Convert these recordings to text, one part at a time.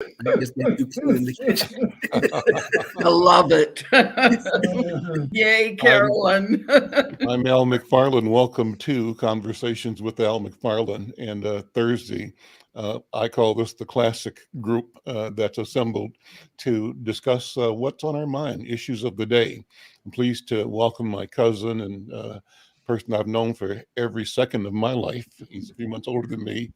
I guess they do clean in the kitchen. I love it. Yay, I'm, Carolyn. I'm Al McFarlane. Welcome to Conversations with Al McFarlane. And Thursday, I call this the classic group that's assembled to discuss what's on our mind, issues of the day. I'm pleased to welcome my cousin and person I've known for every second of my life. He's a few months older than me,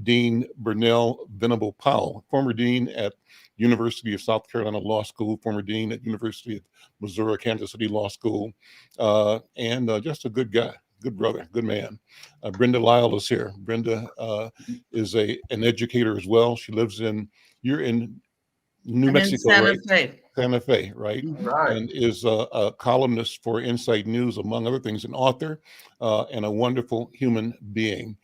Dean Burnell Venable Powell, former dean at University of South Carolina Law School, former dean at University of Missouri, Kansas City Law School, and just a good guy, good brother, good man. Brenda Lyle is here. Brenda is an educator as well. She lives you're in New I'm in Mexico, Santa right? Fe. Santa Fe, right? Right. And is a columnist for Inside News, among other things, an author and a wonderful human being.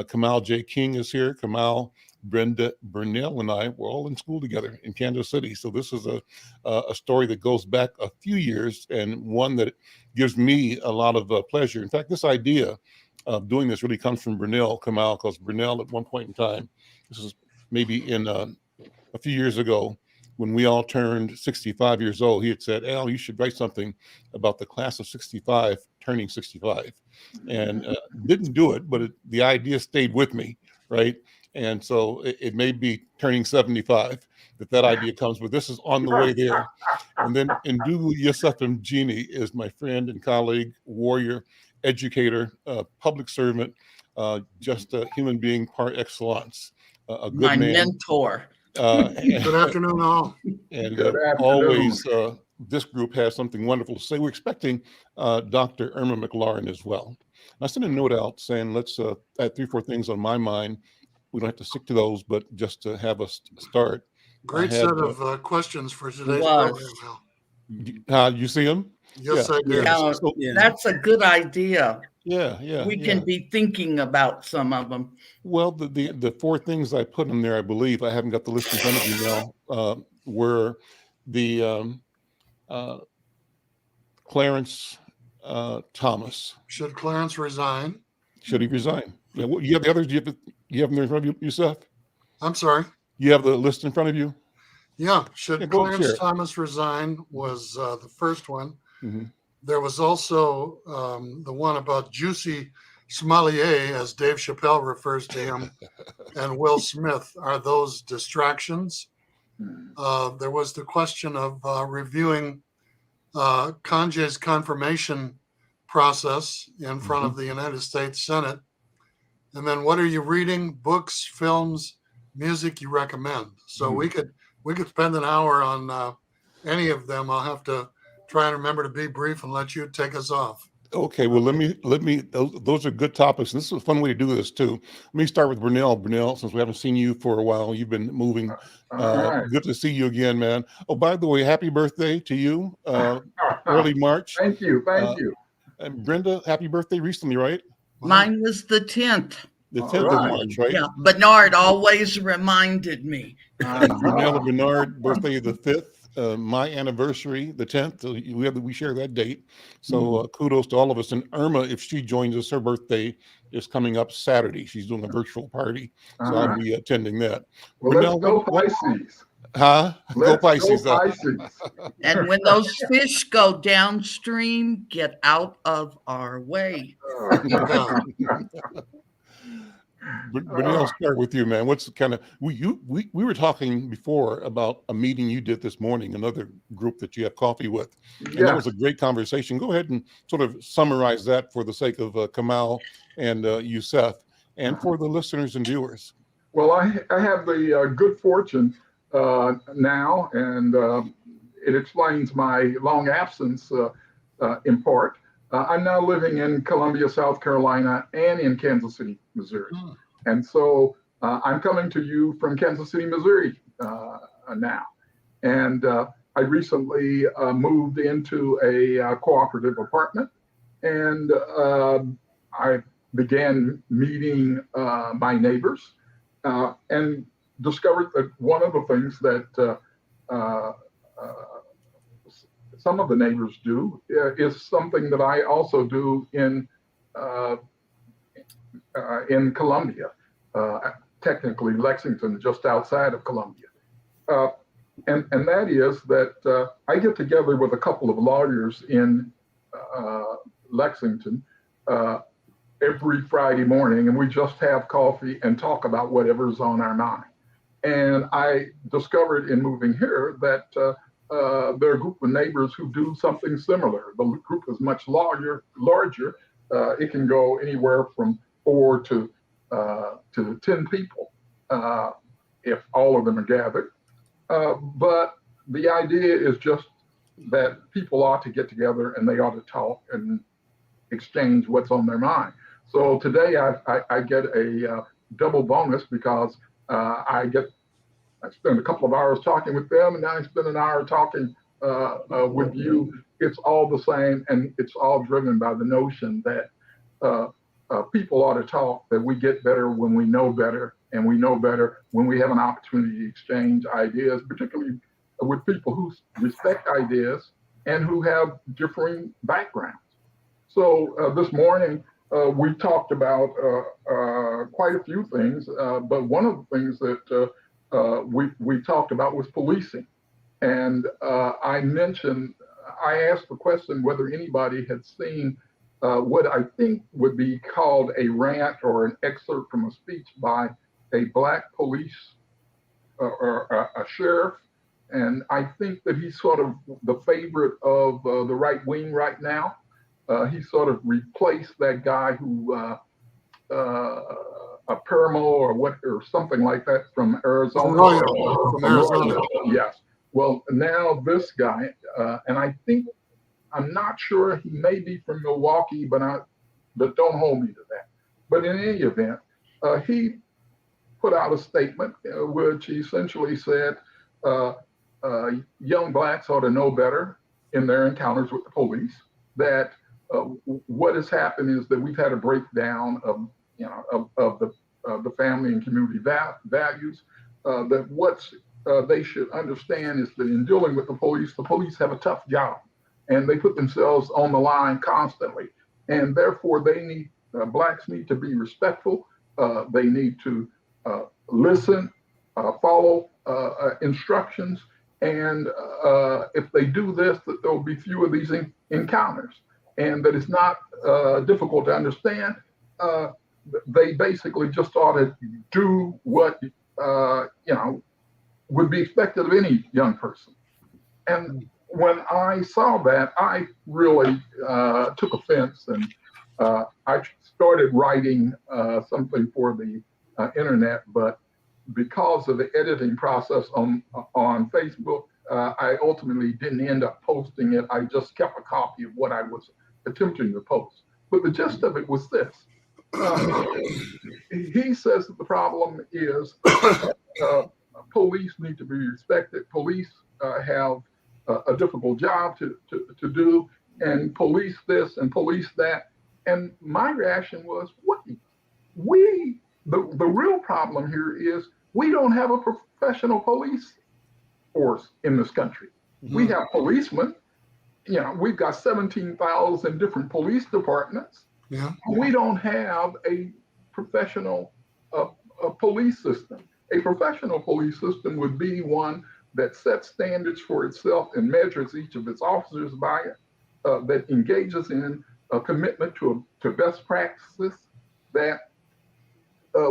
Kamal J. King is here. Kamal, Brenda Burnell, and I were all in school together in Kansas City. So this is a story that goes back a few years and one that gives me a lot of pleasure. In fact, this idea of doing this really comes from Burnell, Kamal, because Burnell at one point in time, this is maybe in a few years ago, when we all turned 65 years old, he had said, Al, you should write something about the class of 65 turning 65. And didn't do it, but the idea stayed with me, right? And so it may be turning 75 that idea comes, but this is on the way there. And then Ndugu Yusuf Mjini is my friend and colleague, warrior, educator, public servant, just a human being par excellence, a good My man. mentor. Good afternoon, all. And Good afternoon. always, this group has something wonderful to say. We're expecting Dr. Irma McLaurin as well. I sent a note out saying, let's add 3 or 4 things on my mind. We don't have to stick to those, but just to have us start. Great set of questions for today's Was. program, Al. You see them? Yes, I did. Yeah, So- that's a good idea. Yeah. We can be thinking about some of them. Well, the 4 things I put in there, I believe, I haven't got the list in front of me now, were the Clarence Thomas. Should Clarence resign? Should he resign? Yeah, you have the others. You have them there in front of you, Yusuf? I'm sorry. You have the list in front of you? Yeah, should Yeah, go Clarence share it. Thomas resign was the first one. Mm-hmm. There was also the one about Juicy Smalier, as Dave Chappelle refers to him, and Will Smith. Are those distractions? There was the question of reviewing Kanye's confirmation process in front of the United States Senate. And then what are you reading? Books, films, music you recommend. So we could spend an hour on any of them. I'll have to try and remember to be brief and let you take us off. Okay, well, let me. Those are good topics. And this is a fun way to do this too. Let me start with Burnell. Burnell, since we haven't seen you for a while, you've been moving. Right. Good to see you again, man. Oh, by the way, happy birthday to you. Early March. Thank you. And Brenda, happy birthday recently, right? Mine was the 10th. The All 10th right. of March, right? Yeah, Bernard always reminded me. Brunella Bernard, birthday the 5th. My anniversary, the 10th. We share that date. So kudos to all of us. And Irma, if she joins us, her birthday is coming up Saturday. She's doing a virtual party, so I'll be attending that. Well, let's go Pisces. Huh? Go Pisces. Go Pisces. And when those fish go downstream, get out of our way. Brunel, I'll start with you, man. What's kind of we were talking before about a meeting you did this morning, another group that you have coffee with, and that was a great conversation. Go ahead and sort of summarize that for the sake of Kamal and Yusuf, and for the listeners and viewers. Well, I have the good fortune now, and it explains my long absence in part. I'm now living in Columbia, South Carolina, and in Kansas City, Missouri. And so I'm coming to you from Kansas City, Missouri now. And I recently moved into a cooperative apartment, and I began meeting my neighbors and discovered that one of the things that some of the neighbors do is something that I also do in Columbia, technically Lexington, just outside of Columbia. And that is that I get together with a couple of lawyers in Lexington every Friday morning, and we just have coffee and talk about whatever's on our mind. And I discovered in moving here that there are a group of neighbors who do something similar. The group is much larger. It can go anywhere from 4 to 10 people if all of them are gathered. But the idea is just that people ought to get together and they ought to talk and exchange what's on their mind. So today I get a double bonus because I spend a couple of hours talking with them, and now I spend an hour talking with you. It's all the same, and it's all driven by the notion that people ought to talk, that we get better when we know better, and we know better when we have an opportunity to exchange ideas, particularly with people who respect ideas and who have differing backgrounds. So this morning, we talked about quite a few things, but one of the things that we talked about was policing. And I asked the question whether anybody had seen what I think would be called a rant or an excerpt from a speech by a Black police or a sheriff. And I think that he's sort of the favorite of the right wing right now. He sort of replaced that guy who, a Permo or something like that from Arizona. From Arizona. Yes. Well, now this guy, and I'm not sure, he may be from Milwaukee, but don't hold me to that. But in any event, he put out a statement which essentially said young Blacks ought to know better in their encounters with the police, that what has happened is that we've had a breakdown of the family and community values. That what they should understand is that in dealing with the police have a tough job, and they put themselves on the line constantly, and therefore Blacks need to be respectful. They need to listen, follow instructions, and if they do this, that there will be few of these encounters. And that it's not difficult to understand. They basically just ought to do what would be expected of any young person. And when I saw that, I really took offense, and I started writing something for the internet. But because of the editing process on Facebook, I ultimately didn't end up posting it. I just kept a copy of what I was attempting to post. But the gist of it was this. He says that the problem is police need to be respected. Police have a difficult job to do, and police this and police that. And my reaction was, the real problem here is we don't have a professional police force in this country. Mm-hmm. We have policemen. We've got 17,000 different police departments. Yeah. We don't have a professional police system. A professional police system would be one that sets standards for itself and measures each of its officers by it, that engages in a commitment to best practices, that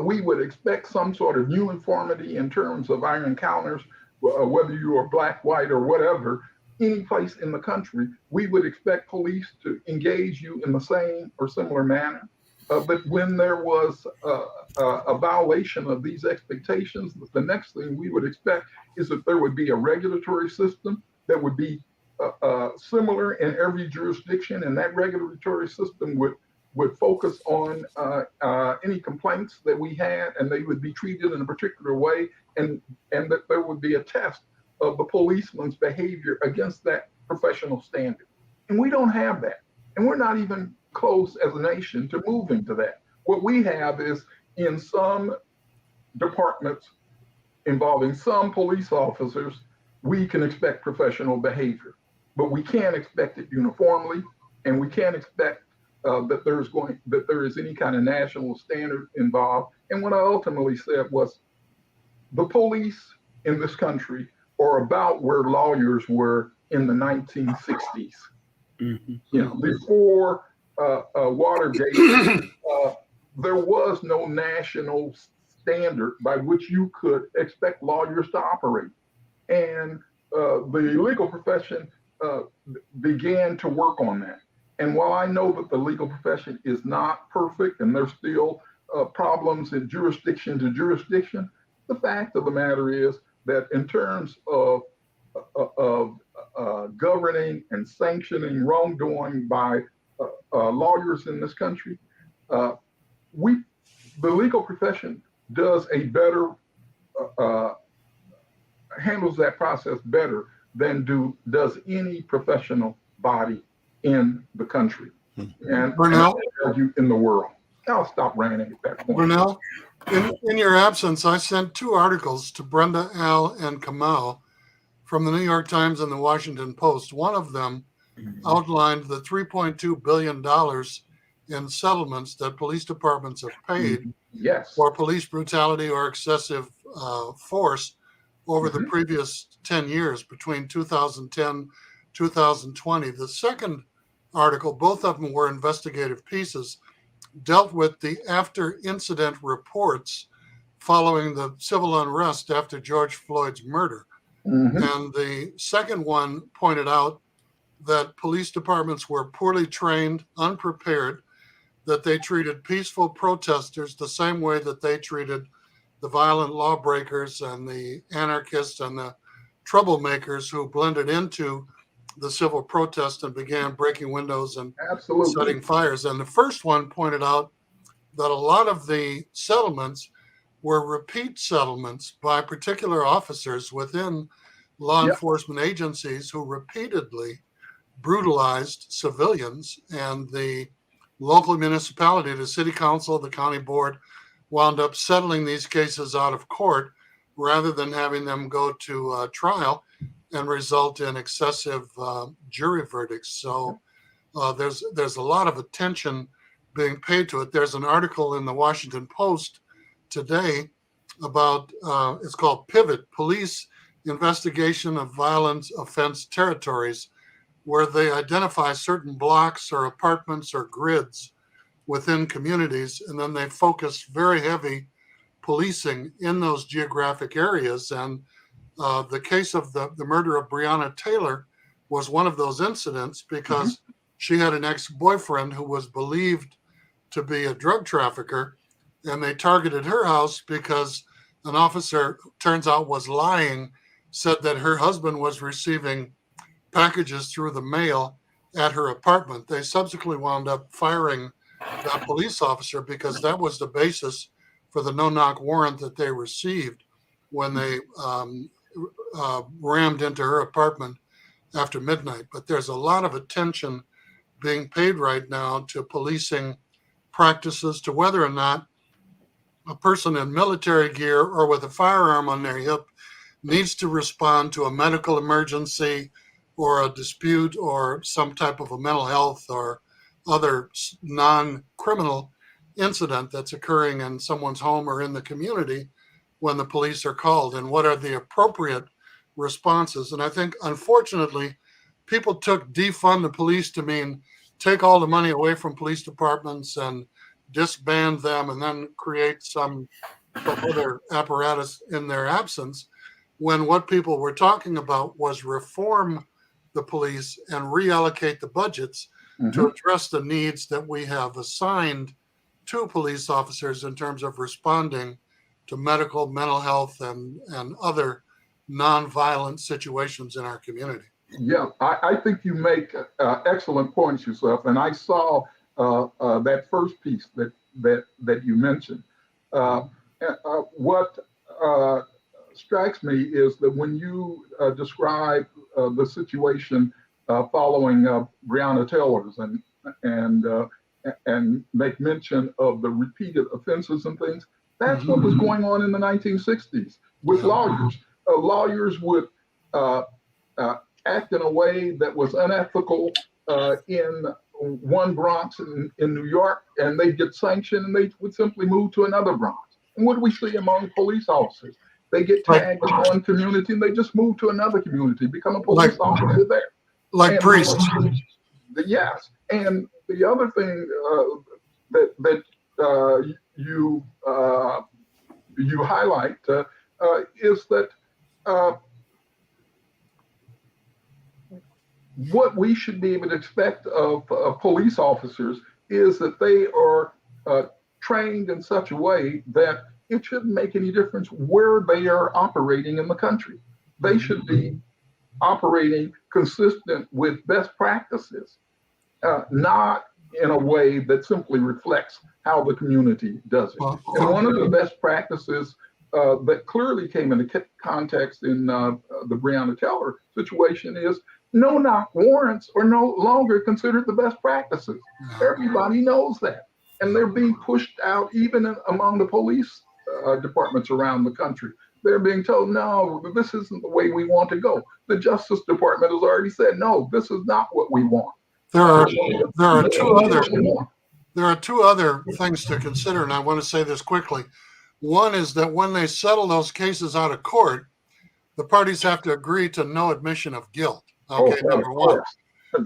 we would expect some sort of uniformity in terms of our encounters, whether you are Black, white, or whatever. Any place in the country, we would expect police to engage you in the same or similar manner. But when there was a violation of these expectations, the next thing we would expect is that there would be a regulatory system that would be similar in every jurisdiction, and that regulatory system would focus on any complaints that we had, and they would be treated in a particular way, and that there would be a test of the policeman's behavior against that professional standard. And we don't have that. And we're not even close as a nation to moving to that. What we have is in some departments involving some police officers, we can expect professional behavior, but we can't expect it uniformly, and we can't expect that there is any kind of national standard involved. And what I ultimately said was, the police in this country are about where lawyers were in the 1960s. Mhm. You know, before Watergate, there was no national standard by which you could expect lawyers to operate. And the legal profession began to work on that. And while I know that the legal profession is not perfect and there's still problems in jurisdiction to jurisdiction, the fact of the matter is that in terms of governing and sanctioning wrongdoing by lawyers in this country, the legal profession does a better, handles that process better than does any professional body in the country. And Burnell? in the world. I'll stop ranting at that point. Burnell, in your absence, I sent 2 articles to Brenda, Al, and Kamal from the New York Times and the Washington Post. One of them outlined the $3.2 billion in settlements that police departments have paid Yes. for police brutality or excessive force over the previous 10 years between 2010 2020. The second article, both of them were investigative pieces, dealt with the after incident reports following the civil unrest after George Floyd's murder. And the second one pointed out that police departments were poorly trained, unprepared, that they treated peaceful protesters the same way that they treated the violent lawbreakers and the anarchists and the troublemakers who blended into the civil protest and began breaking windows and setting fires. And the first one pointed out that a lot of the settlements were repeat settlements by particular officers within law enforcement agencies who repeatedly brutalized civilians, and the local municipality, the city council, the county board, wound up settling these cases out of court rather than having them go to trial and result in excessive jury verdicts. So there's a lot of attention being paid to it. There's an article in the Washington Post today about, it's called Pivot, Police Investigation of Violence Offense Territories, where they identify certain blocks or apartments or grids within communities, and then they focus very heavy policing in those geographic areas. And the case of the murder of Brianna Taylor was one of those incidents because she had an ex-boyfriend who was believed to be a drug trafficker, and they targeted her house because an officer, turns out, was lying, said that her husband was receiving packages through the mail at her apartment. They subsequently wound up firing that police officer because that was the basis for the no-knock warrant that they received when they rammed into her apartment after midnight. But there's a lot of attention being paid right now to policing practices, to whether or not a person in military gear or with a firearm on their hip needs to respond to a medical emergency or a dispute or some type of a mental health or other non-criminal incident that's occurring in someone's home or in the community when the police are called, and what are the appropriate responses. And I think, unfortunately, people took defund the police to mean take all the money away from police departments and disband them and then create some other apparatus in their absence, when what people were talking about was reform the police and reallocate the budgets to address the needs that we have assigned to police officers in terms of responding to medical, mental health, and other nonviolent situations in our community. Yeah, I think you make excellent points yourself, and I saw that first piece that you mentioned. What strikes me is that when you describe the situation following Brianna Taylor's and make mention of the repeated offenses and things, that's what was going on in the 1960s with lawyers. Lawyers would act in a way that was unethical in one Bronx in New York, and they'd get sanctioned and they would simply move to another Bronx. And what do we see among police officers? They get tagged in one community and they just move to another community, become a police officer there. Like priests. Yes. And the other thing that you highlight is that what we should be able to expect of police officers is that they are trained in such a way that it shouldn't make any difference where they are operating in the country. They should be operating consistent with best practices, not in a way that simply reflects how the community does it. And one of the best practices that clearly came into context in the Brianna Taylor situation is no-knock warrants are no longer considered the best practices. Everybody knows that. And they're being pushed out even among the police departments around the country. They're being told, no, this isn't the way we want to go. The Justice Department has already said, no, this is not what we want. There are two other things to consider, and I want to say this quickly. One is that when they settle those cases out of court, the parties have to agree to no admission of guilt. Okay, number one.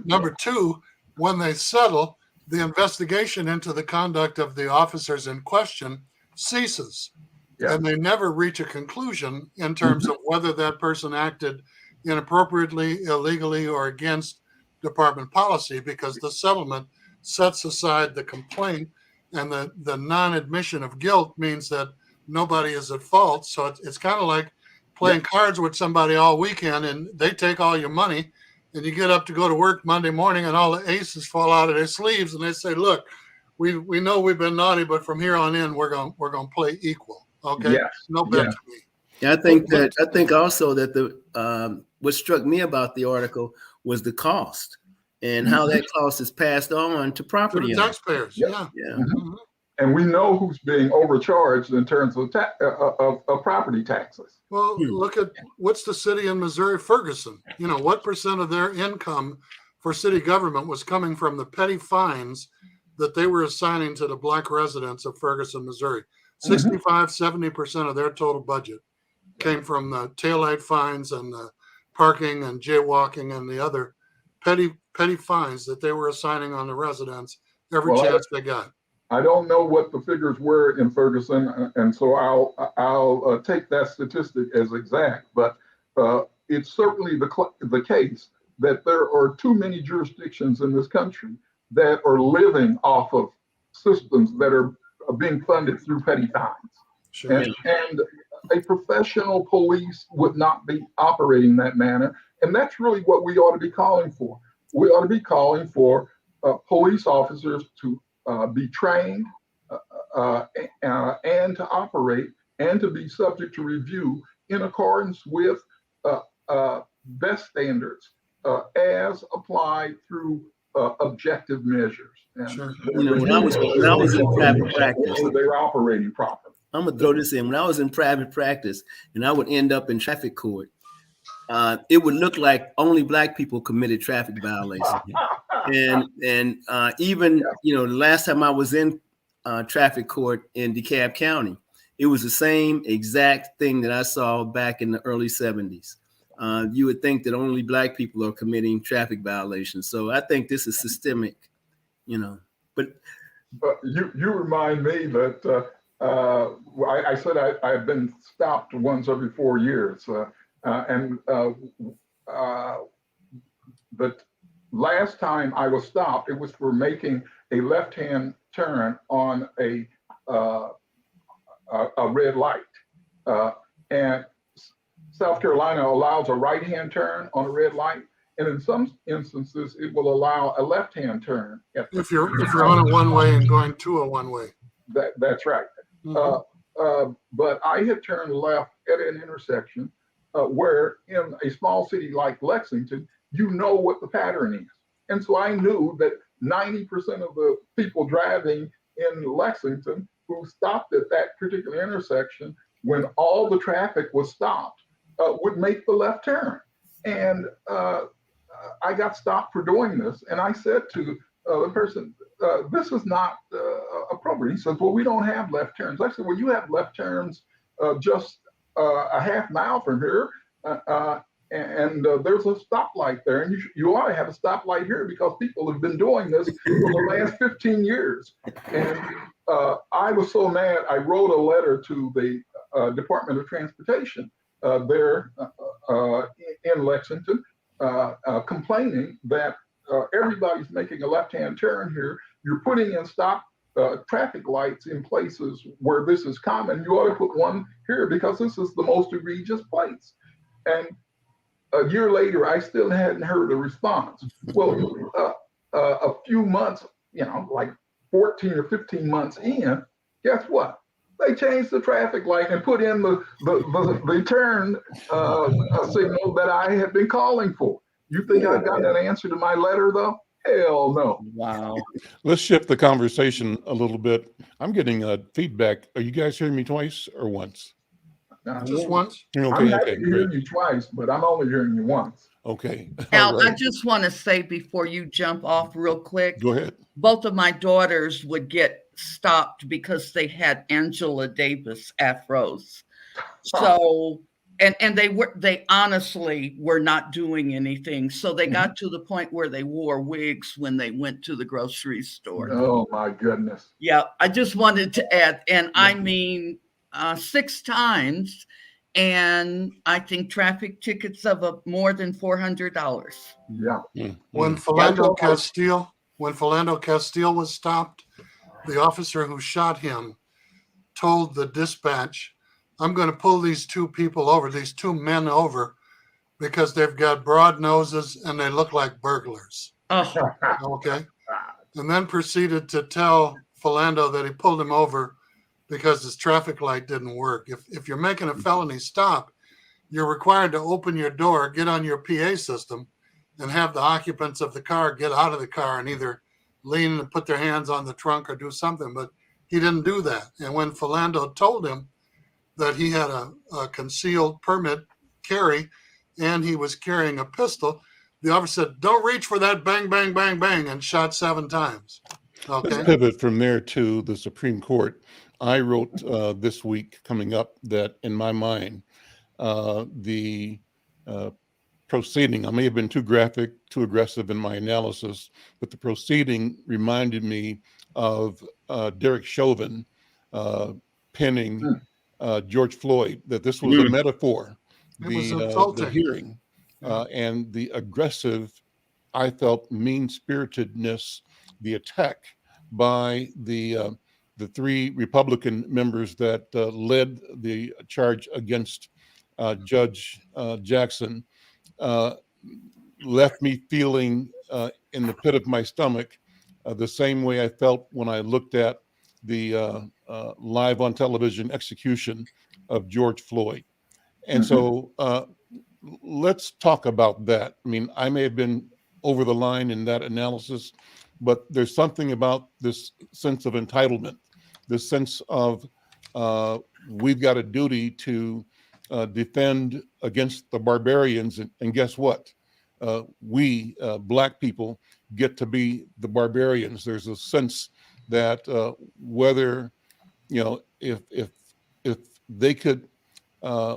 Number two, when they settle, the investigation into the conduct of the officers in question ceases. Yeah. And they never reach a conclusion in terms of whether that person acted inappropriately, illegally, or against department policy, because the settlement sets aside the complaint, and the non-admission of guilt means that nobody is at fault. So it's kind of like playing cards with somebody all weekend, and they take all your money, and you get up to go to work Monday morning and all the aces fall out of their sleeves, and they say, look, we know we've been naughty, but from here on in, we're going to play equal. Okay. Yes. No bet to me. Yeah, I think also that the what struck me about the article was the cost and how that cost is passed on to property to the taxpayers. Yeah. And we know who's being overcharged in terms of property taxes. Well, look at what's the city in Missouri, Ferguson. You know, what percent of their income for city government was coming from the petty fines that they were assigning to the Black residents of Ferguson, Missouri? 65-70% of their total budget came from the taillight fines and the parking and jaywalking and the other petty fines that they were assigning on the residents every chance they got. I don't know what the figures were in Ferguson, and so I'll take that statistic as exact, but it's certainly the case that there are too many jurisdictions in this country that are living off of systems that are being funded through petty fines. Sure. And a professional police would not be operating that manner. And that's really what we ought to be calling for. We ought to be calling for police officers to be trained and to operate and to be subject to review in accordance with best standards as applied through objective measures. And sure. You know, when I was in private practice, they were operating properly. I'm gonna throw this in. When I was in private practice, and I would end up in traffic court, it would look like only Black people committed traffic violations. and even the last time I was in traffic court in DeKalb County, it was the same exact thing that I saw back in the early 70s. You would think that only Black people are committing traffic violations. So I think this is systemic, But you remind me that I said I've been stopped once every 4 years, but last time I was stopped, it was for making a left-hand turn on a red light, and South Carolina allows a right-hand turn on a red light, and in some instances, it will allow a left-hand turn. If you're on a one-way and going to a one-way. That's right. But I had turned left at an intersection where in a small city like Lexington, you know what the pattern is. And so I knew that 90% of the people driving in Lexington who stopped at that particular intersection when all the traffic was stopped would make the left turn. And I got stopped for doing this. And I said to the person, this is not appropriate. He says, well, we don't have left turns. I said, well, you have left turns just a half mile from here, and there's a stoplight there, and you ought to have a stoplight here because people have been doing this for the last 15 years. And I was so mad, I wrote a letter to the Department of Transportation there in Lexington, complaining that everybody's making a left-hand turn here. You're putting in stop traffic lights in places where this is common. You ought to put one here because this is the most egregious place. And a year later, I still hadn't heard a response. Well, a few months, like 14 or 15 months in, guess what? They changed the traffic light and put in the turn signal that I had been calling for. You think I got an answer to my letter, though? Hell no. Wow. Let's shift the conversation a little bit. I'm getting feedback. Are you guys hearing me twice or once? Just once. I'm happy to hear you twice, but I'm only hearing you once. Okay. Al, All right. I just want to say before you jump off real quick, Go ahead. both of my daughters would get stopped because they had Angela Davis afros. So, and they honestly were not doing anything. So they got to the point where they wore wigs when they went to the grocery store. Oh my goodness. Yeah, I just wanted to add, and I mean 6 times, and I think traffic tickets of more than $400. Yeah. When Philando Castile was stopped, the officer who shot him told the dispatch, I'm going to pull these two men over, because they've got broad noses and they look like burglars. Oh, Okay. And then proceeded to tell Philando that he pulled him over because his traffic light didn't work. If you're making a felony stop, you're required to open your door, get on your PA system, and have the occupants of the car get out of the car and either lean and put their hands on the trunk or do something. But he didn't do that. And when Philando told him that he had a concealed permit carry and he was carrying a pistol, the officer said, don't reach for that, bang, bang, bang, bang, and shot 7 times. Okay. Let's pivot from there to the Supreme Court. I wrote this week coming up that in my mind, the proceeding, I may have been too graphic, too aggressive in my analysis, but the proceeding reminded me of Derek Chauvin pinning George Floyd, that this was a metaphor, the hearing, and the aggressive, I felt, mean-spiritedness, the attack by the 3 Republican members that led the charge against Judge Jackson, left me feeling in the pit of my stomach the same way I felt when I looked at the live on television execution of George Floyd. And so let's talk about that. I mean, I may have been over the line in that analysis, but there's something about this sense of entitlement, this sense of we've got a duty to defend against the barbarians. And guess what? We, Black people, get to be the barbarians. There's a sense that whether, if they could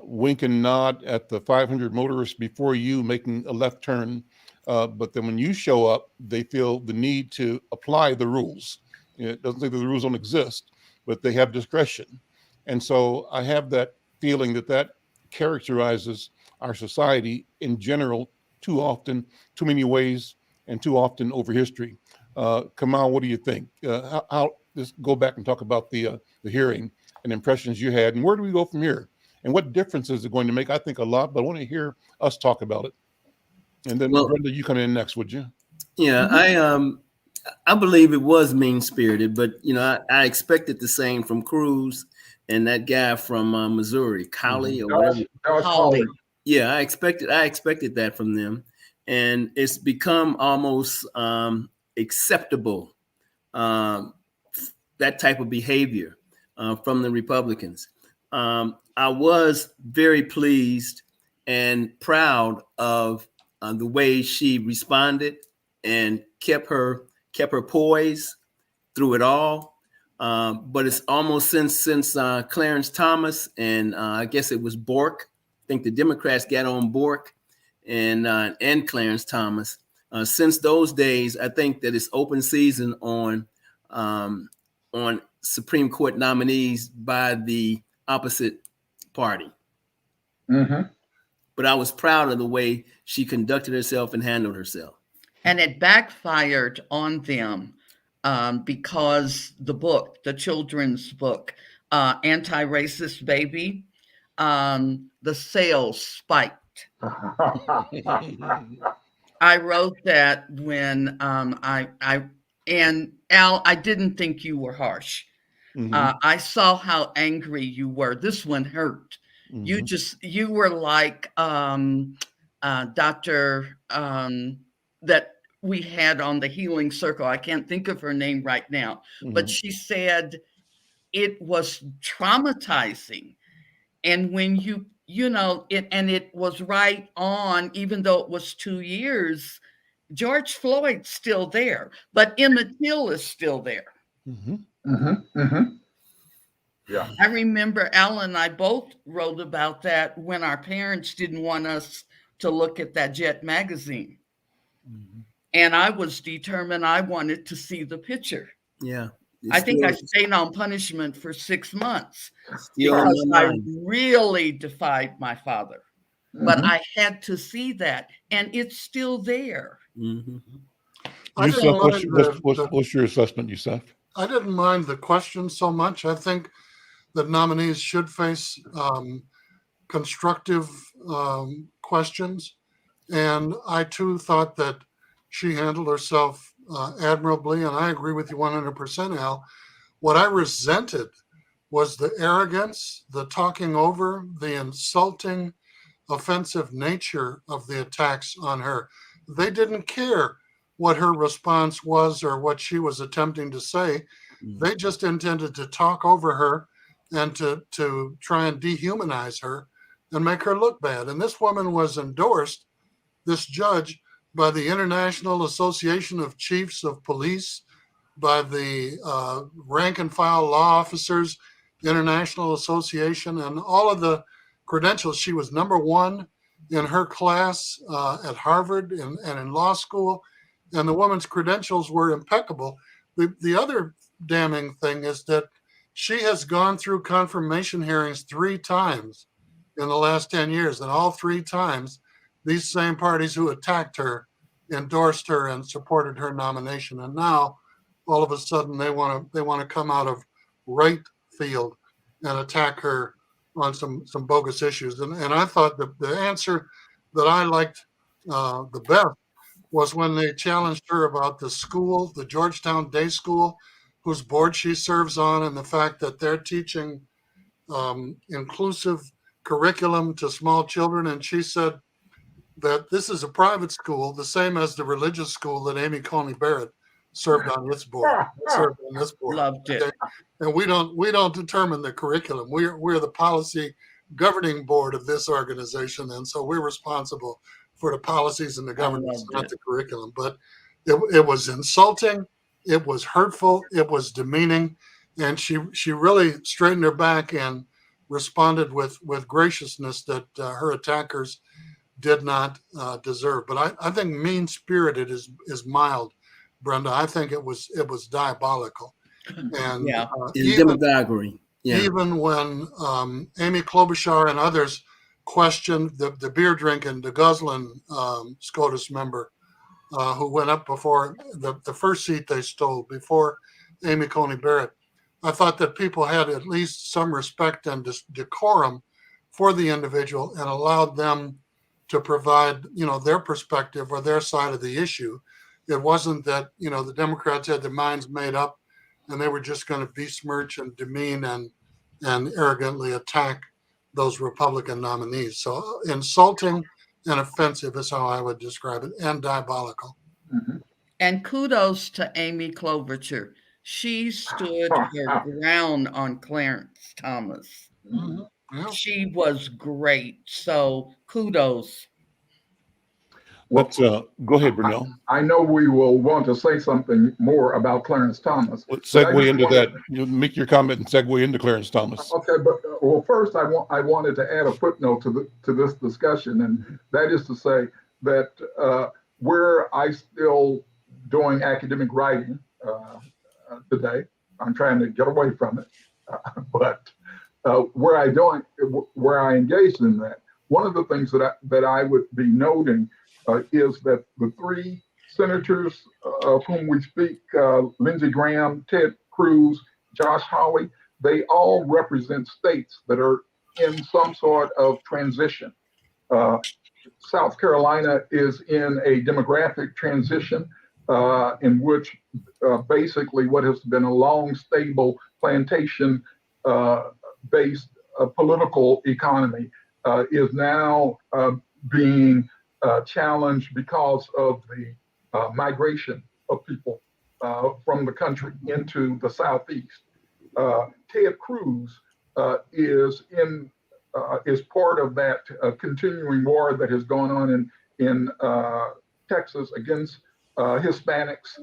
wink and nod at the 500 motorists before you making a left turn, but then when you show up, they feel the need to apply the rules. It doesn't say that the rules don't exist, but they have discretion. And so I have that feeling that characterizes our society in general too often, too many ways, and too often over history. Kamal, what do you think? How just go back and talk about the hearing and impressions you had, and where do we go from here? And what difference is it going to make? I think a lot, but I want to hear us talk about it. And then, Brenda, you come in next, would you? Yeah, I believe it was mean-spirited, but I expected the same from Cruz and that guy from Missouri, Cowley or whatever. Holly. Yeah, I expected that from them, and it's become almost acceptable, that type of behavior from the Republicans. I was very pleased and proud of the way she responded and kept her poise through it all. But it's almost since Clarence Thomas and I guess it was Bork. I think the Democrats got on Bork and Clarence Thomas. Since those days, I think that it's open season on Supreme Court nominees by the opposite party. Mm-hmm. But I was proud of the way she conducted herself and handled herself. And it backfired on them because the children's book, Anti-Racist Baby, the sales spiked. I wrote that when and Al, I didn't think you were harsh. I saw how angry you were. This one hurt. You were like Dr. That we had on the Healing Circle. I can't think of her name right now, but she said it was traumatizing. And when it was right on, even though it was 2 years, George Floyd's still there, but Emmett Till is still there. Yeah. I remember Al and I both wrote about that when our parents didn't want us to look at that Jet magazine. And I was determined I wanted to see the picture. Yeah. I think I stayed on punishment for 6 months Still because in my I mind. really defied my father. But I had to see that, and it's still there. Yusuf, what's your assessment, Yusuf? I didn't mind the question so much. I think that nominees should face constructive questions. And I too thought that she handled herself admirably. And I agree with you 100%, Al. What I resented was the arrogance, the talking over, the insulting, offensive nature of the attacks on her. They didn't care what her response was or what she was attempting to say. They just intended to talk over her and to try and dehumanize her and make her look bad. And this woman was endorsed, this judge, by the International Association of Chiefs of Police, by the Rank and File Law Officers International Association, and all of the credentials. She was #1 in her class at Harvard and in law school, and the woman's credentials were impeccable. The other damning thing is that she has gone through confirmation hearings 3 times in the last 10 years, and all 3 times, these same parties who attacked her endorsed her and supported her nomination. And now, all of a sudden, they want to come out of right field and attack her on some bogus issues. And I thought the answer that I liked the best was when they challenged her about the school, the Georgetown Day School, whose board she serves on, and the fact that they're teaching inclusive curriculum to small children. And she said that this is a private school, the same as the religious school that Amy Coney Barrett served on its board. Loved it. And we don't determine the curriculum. We're the policy governing board of this organization, and so we're responsible for the policies and the governance, not the curriculum. But it was insulting, it was hurtful, it was demeaning, and she really straightened her back and responded with graciousness that her attackers did not deserve. But I think mean-spirited is mild, Brenda. I think it was diabolical. And demagoguery. Even when Amy Klobuchar and others questioned the beer drinking, the guzzling SCOTUS member who went up before the first seat they stole before Amy Coney Barrett, I thought that people had at least some respect and decorum for the individual and allowed them to provide, their perspective or their side of the issue. It wasn't that, the Democrats had their minds made up and they were just going to besmirch and demean and arrogantly attack those Republican nominees. So insulting and offensive is how I would describe it, and diabolical. And kudos to Amy Klobuchar. She stood her ground on Clarence Thomas. Yeah. She was great. So kudos. Let's go ahead, Brunel. I know we will want to say something more about Clarence Thomas. Let's segue into that. You make your comment and segue into Clarence Thomas. Okay, but well, first I wanted to add a footnote to this discussion, and that is to say that where I still doing academic writing today, I'm trying to get away from it, but where I engaged in that, one of the things that I would be noting is that the three senators of whom we speak, Lindsey Graham, Ted Cruz, Josh Hawley, they all represent states that are in some sort of transition. South Carolina is in a demographic transition in which basically what has been a long, stable plantation based political economy is now being challenged because of the migration of people from the country into the Southeast. Ted Cruz is part of that continuing war that has gone on in Texas against Hispanics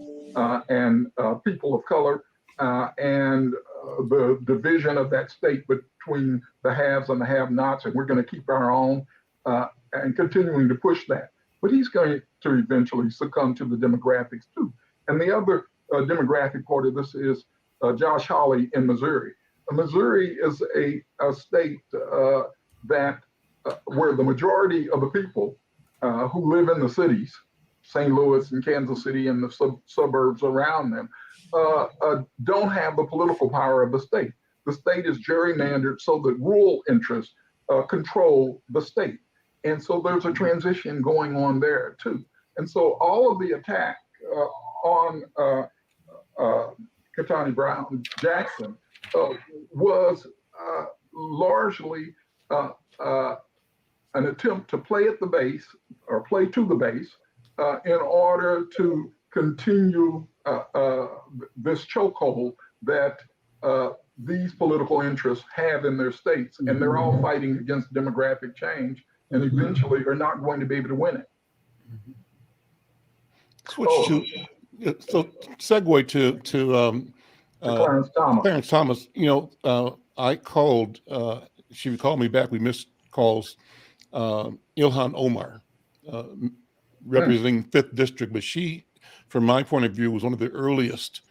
and people of color, and the division of that state between the haves and the have-nots, and we're going to keep our own and continuing to push that. But he's going to eventually succumb to the demographics too. And the other demographic part of this is Josh Hawley in Missouri. Missouri is a state that where the majority of the people who live in the cities, St. Louis and Kansas City and the suburbs around them, don't have the political power of the state. The state is gerrymandered so that rural interests control the state. And so there's a transition going on there too. And so all of the attack on Ketanji Brown Jackson was largely an attempt to play at the base or play to the base in order to continue this chokehold that these political interests have in their states. And they're all fighting against demographic change and eventually are not going to be able to win it. So segue to Clarence Thomas. Clarence Thomas. You know, I called. She would call me back. We missed calls. Ilhan Omar, representing 5th District, but she, from my point of view, was one of the earliest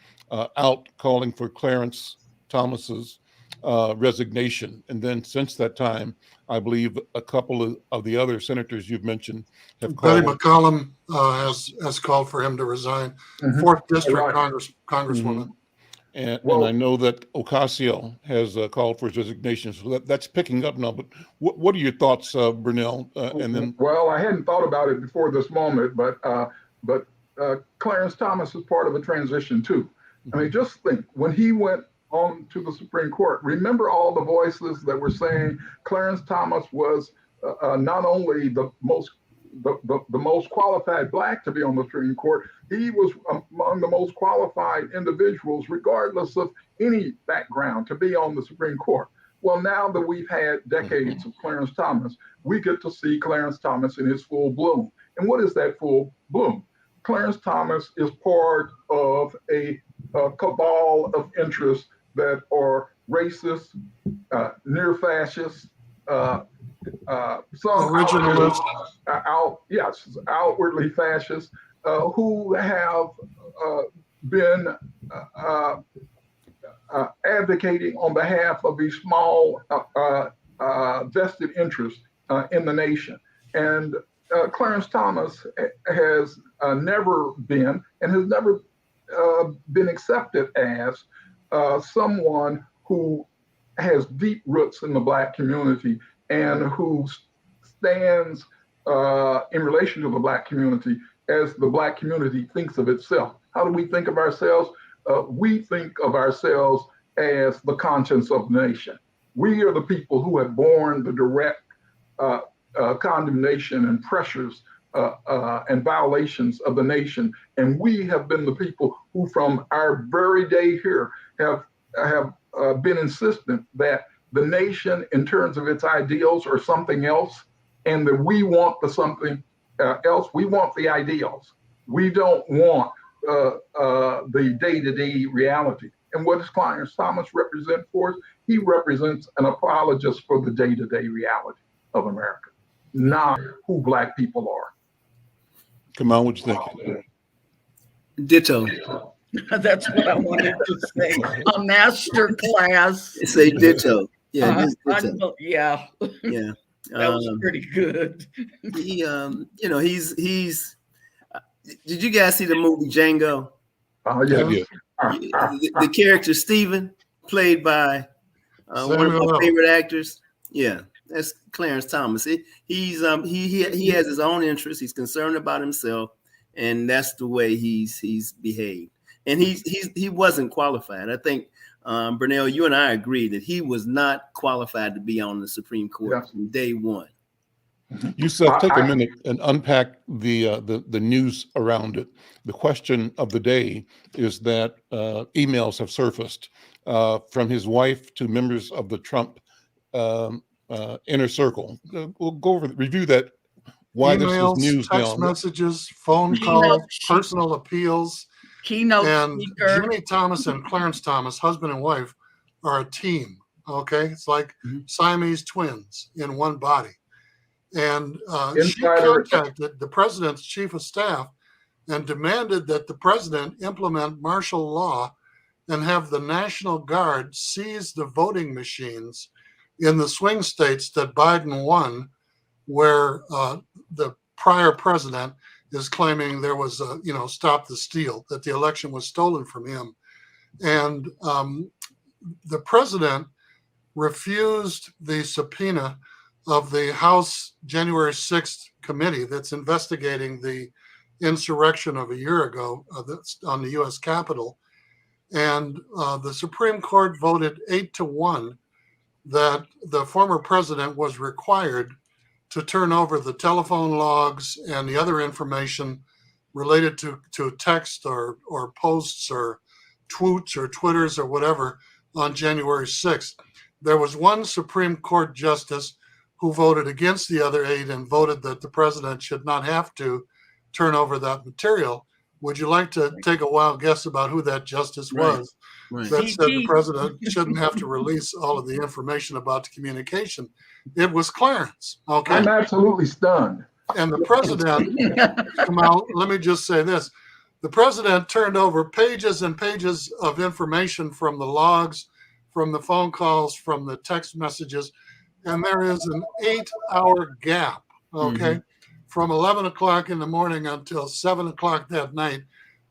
out calling for Clarence Thomas's resignation. And then since that time, I believe a couple of the other senators you've mentioned have called. Betty McCollum has called for him to resign. 4th District Congresswoman. And I know that Ocasio has called for his resignation, so that's picking up now. But what are your thoughts, Brunel? And then, well, I hadn't thought about it before this moment, but Clarence Thomas is part of a transition too. I mean, just think when he went on to the Supreme Court. Remember all the voices that were saying Clarence Thomas was not only the most qualified Black to be on the Supreme Court, he was among the most qualified individuals, regardless of any background, to be on the Supreme Court. Well, now that we've had decades of Clarence Thomas, we get to see Clarence Thomas in his full bloom. And what is that full bloom? Clarence Thomas is part of a cabal of interests that are racist, near fascist, some originalist, outwardly fascist, who have been advocating on behalf of these small vested interests in the nation. And Clarence Thomas has never been and has never been accepted as someone who has deep roots in the Black community and who stands in relation to the Black community as the Black community thinks of itself. How do we think of ourselves? We think of ourselves as the conscience of the nation. We are the people who have borne the direct condemnation and pressures and violations of the nation. And we have been the people who from our very day here have been insistent that the nation in terms of its ideals are something else, and that we want the something else. We want the ideals. We don't want the day-to-day reality. And what does Clarence Thomas represent for us? He represents an apologist for the day-to-day reality of America, not who Black people are. Kamal, what you think? Ditto. That's what I wanted to say. A master class. Say ditto. Yeah, just ditto. Yeah, Yeah. that was pretty good. He, he's. Did you guys see the movie Django? Yes. The character Stephen, played by one of my favorite actors. Yeah, that's Clarence Thomas. He has his own interests. He's concerned about himself, and that's the way he's behaved. And he wasn't qualified. I think Burnell, you and I agree that he was not qualified to be on the Supreme Court from day one. Yusuf, take a minute and unpack the news around it. The question of the day is that emails have surfaced from his wife to members of the Trump inner circle. We'll go over, review that. Why emails, this is news text now. messages, phone calls, personal appeals. Keynote and speaker. Jimmy Thomas and Clarence Thomas, husband and wife, are a team. Okay, it's like Siamese twins in one body. And she contacted the president's chief of staff and demanded that the president implement martial law and have the National Guard seize the voting machines in the swing states that Biden won, where the prior president is claiming there was a, stop the steal, that the election was stolen from him. And the president refused the subpoena of the House January 6th committee that's investigating the insurrection of a year ago that's on the U.S. Capitol. And the Supreme Court voted 8-1 that the former president was required to turn over the telephone logs and the other information related to text or posts or tweets or Twitters or whatever on January 6th. There was one Supreme Court justice who voted against the other 8 and voted that the president should not have to turn over that material. Would you like to take a wild guess about who that justice was? That said the president shouldn't have to release all of the information about the communication? It was Clarence. Okay, I'm absolutely stunned. And the president, Kamal, let me just say this. The president turned over pages and pages of information from the logs, from the phone calls, from the text messages, and there is an 8-hour gap, from 11 o'clock in the morning until 7 o'clock that night.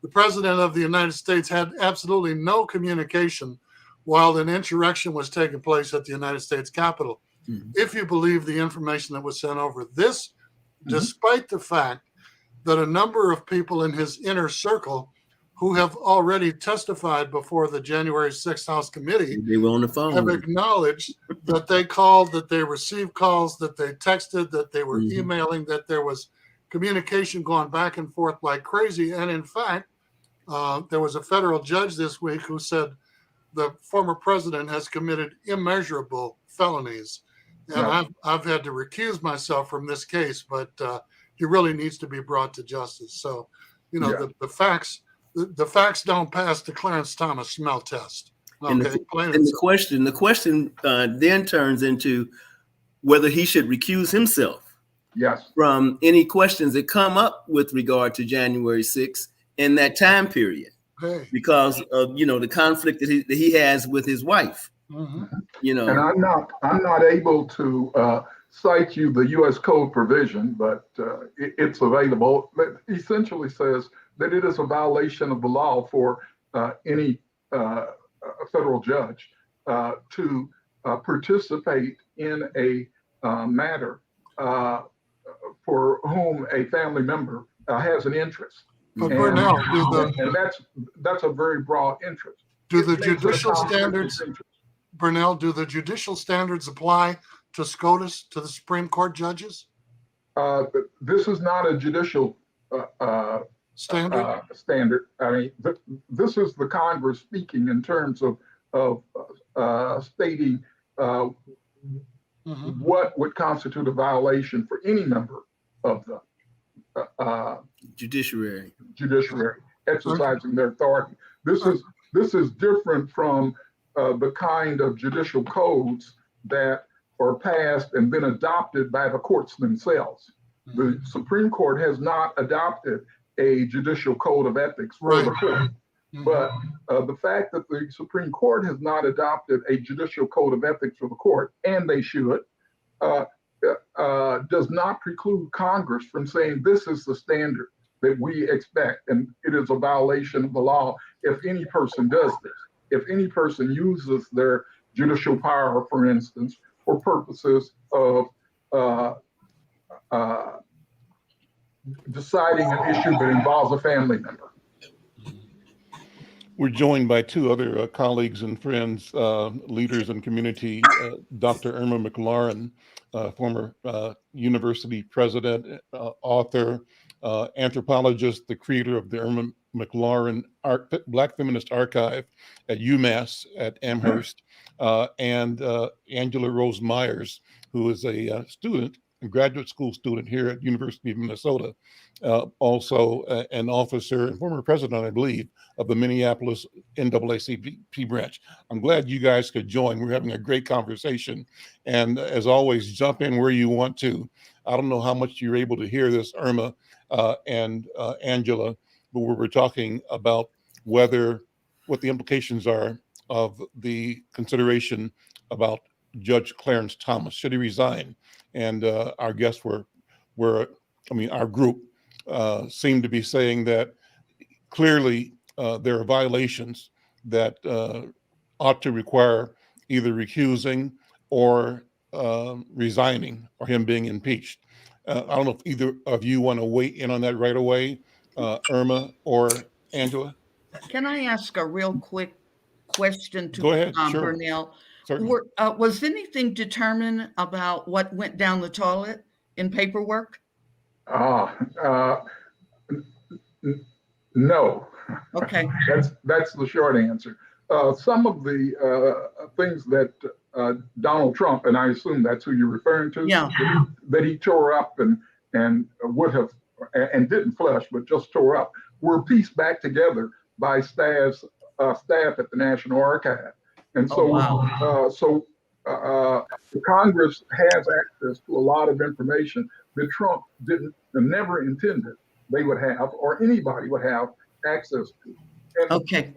The president of the United States had absolutely no communication while an insurrection was taking place at the United States Capitol. If you believe the information that was sent over, this, despite the fact that a number of people in his inner circle who have already testified before the January 6th House Committee, they were on the phone, have acknowledged that they called, that they received calls, that they texted, that they were emailing, that there was communication going back and forth like crazy. And in fact, there was a federal judge this week who said the former president has committed immeasurable felonies. And I've had to recuse myself from this case, but he really needs to be brought to justice. So, the facts don't pass the Clarence Thomas smell test. Okay? And the question then turns into whether he should recuse himself from any questions that come up with regard to January 6th in that time period, because of the conflict that he has with his wife. And I'm not able to cite you the U.S. Code provision, but it's available. It essentially says that it is a violation of the law for any federal judge to participate in a matter for whom a family member has an interest. But that's a very broad interest. Do the judicial standards, Burnell, do the judicial standards apply to SCOTUS, to the Supreme Court judges? This is not a judicial standard. I mean, this is the Congress speaking in terms of stating what would constitute a violation for any member of the Judiciary. exercising their authority. This is different from the kind of judicial codes that are passed and been adopted by the courts themselves. The Supreme Court has not adopted a judicial code of ethics for the court. But the fact that the Supreme Court has not adopted a judicial code of ethics for the court, and they should, does not preclude Congress from saying this is the standard that we expect, and it is a violation of the law if any person does this. If any person uses their judicial power, for instance, for purposes of deciding an issue that involves a family member. We're joined by two other colleagues and friends, leaders in community, Dr. Irma McLaurin, former university president, author, anthropologist, the creator of the Irma McLaurin Black Feminist Archive at UMass at Amherst, and Angela Rose Myers, who is a student, a graduate school student here at University of Minnesota, also an officer and former president, I believe, of the Minneapolis NAACP branch. I'm glad you guys could join. We're having a great conversation. And as always, jump in where you want to. I don't know how much you're able to hear this, Irma and Angela, but we're talking about what the implications are of the consideration about Judge Clarence Thomas. Should he resign? And our guests our group seemed to be saying that clearly there are violations that ought to require either recusing or resigning or him being impeached. I don't know if either of you want to weigh in on that right away, Irma or Angela. Can I ask a real quick question to Go ahead, sure. Burnell? Certainly. Was anything determined about what went down the toilet in paperwork? No. Okay. That's the short answer. Some of the things that Donald Trump, and I assume that's who you're referring to, yeah, that he tore up and would have, and didn't flush, but just tore up, were pieced back together by staff at the National Archive. And so, the Congress has access to a lot of information that Trump never intended they would have, or anybody would have access to. And, okay.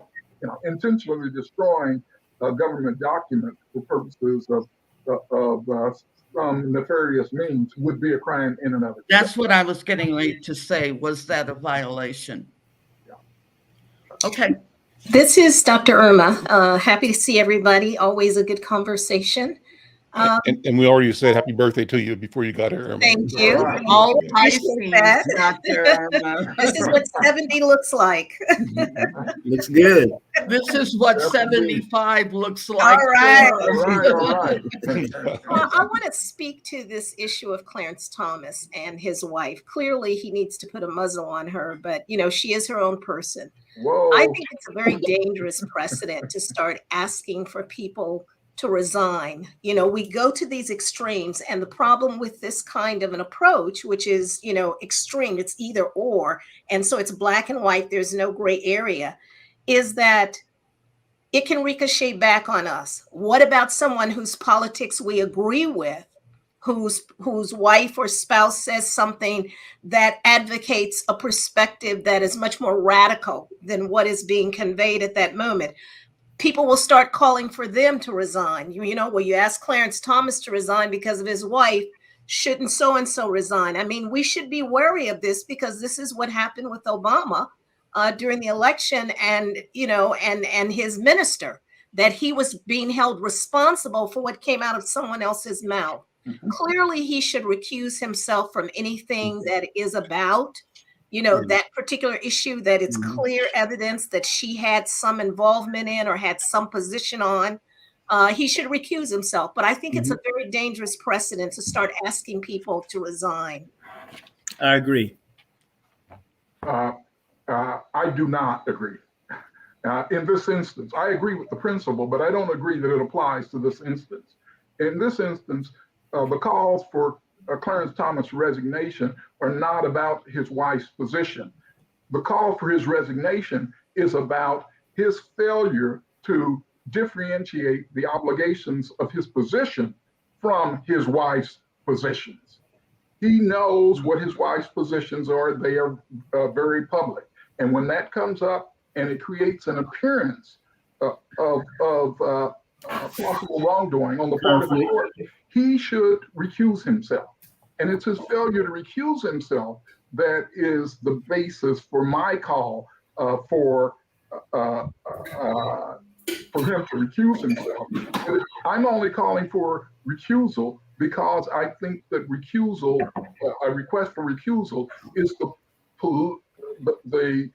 Intentionally destroying a government document for purposes of some nefarious means would be a crime in and of itself. That's what I was getting ready to say. Was that a violation? Yeah. Okay. This is Dr. Irma. Happy to see everybody. Always a good conversation. And we already said happy birthday to you before you got here, Irma. Thank you. All Appreciate that. Dr. Irma. This is what 70 looks like. Looks good. This is what 75 looks like. All right. All right. Well, I want to speak to this issue of Clarence Thomas and his wife. Clearly, he needs to put a muzzle on her, but she is her own person. Whoa. I think it's a very dangerous precedent to start asking for people to resign. We go to these extremes, and the problem with this kind of an approach, which is, extreme, it's either or, and so it's black and white, there's no gray area, is that it can ricochet back on us. What about someone whose politics we agree with, whose wife or spouse says something that advocates a perspective that is much more radical than what is being conveyed at that moment? People will start calling for them to resign. You ask Clarence Thomas to resign because of his wife, shouldn't so-and-so resign? I mean, we should be wary of this because this is what happened with Obama during the election and his minister, that he was being held responsible for what came out of someone else's mouth. Mm-hmm. Clearly, he should recuse himself from anything that is about that particular issue, that it's clear evidence that she had some involvement in or had some position on. He should recuse himself. But I think it's a very dangerous precedent to start asking people to resign. I agree. I do not agree. In this instance, I agree with the principle, but I don't agree that it applies to this instance. In this instance, the calls for Clarence Thomas' resignation are not about his wife's position. The call for his resignation is about his failure to differentiate the obligations of his position from his wife's positions. He knows what his wife's positions are. They are very public. And when that comes up and it creates an appearance of possible wrongdoing on the part of the court, he should recuse himself. And it's his failure to recuse himself that is the basis for my call for him to recuse himself. I'm only calling for recusal because I think that recusal, a request for recusal, is the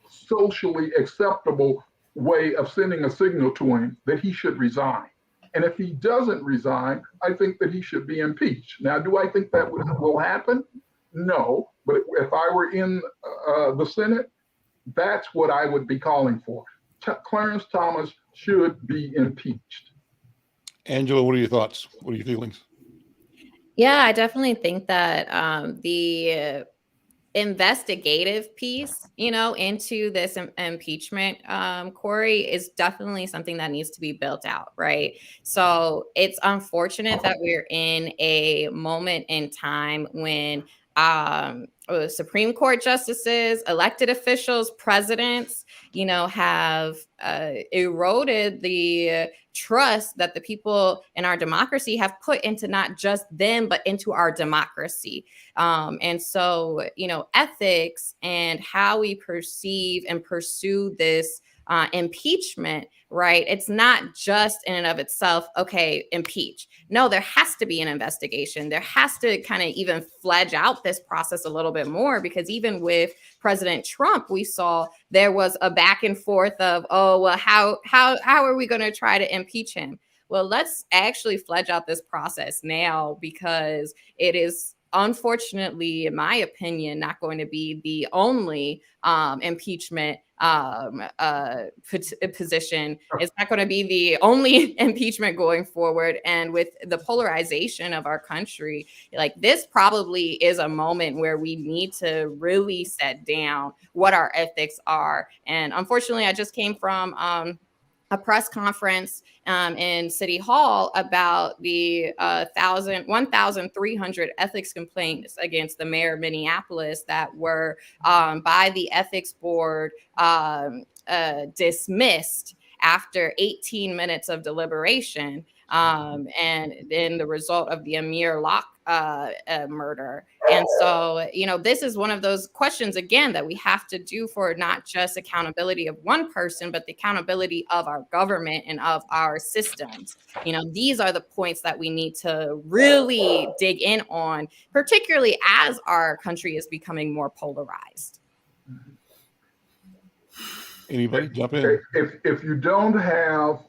socially acceptable way of sending a signal to him that he should resign. And if he doesn't resign, I think that he should be impeached. Now, do I think that will happen? No. But if I were in the Senate, that's what I would be calling for. Clarence Thomas should be impeached. Angela, what are your thoughts? What are your feelings? Yeah, I definitely think that the investigative piece, into this impeachment, Corey, is definitely something that needs to be built out, right? So it's unfortunate that we're in a moment in time when Supreme Court justices, elected officials, presidents, have eroded the trust that the people in our democracy have put into not just them, but into our democracy. And so, ethics and how we perceive and pursue this impeachment, right? It's not just in and of itself, okay, impeach. No, there has to be an investigation. There has to kind of even fledge out this process a little bit more, because even with President Trump, we saw there was a back and forth of, oh, well, how are we going to try to impeach him? Well, let's actually fledge out this process now, because it is, unfortunately, in my opinion, not going to be the only impeachment position. It's not going to be the only impeachment going forward. And with the polarization of our country, like, this probably is a moment where we need to really set down what our ethics are. And unfortunately, I just came from a press conference in City Hall about the 1,300 ethics complaints against the mayor of Minneapolis that were by the ethics board dismissed after 18 minutes of deliberation, and then the result of the Amir Locke murder. And so, this is one of those questions, again, that we have to do for not just accountability of one person, but the accountability of our government and of our systems. These are the points that we need to really dig in on, particularly as our country is becoming more polarized. Anybody jump in? If you don't have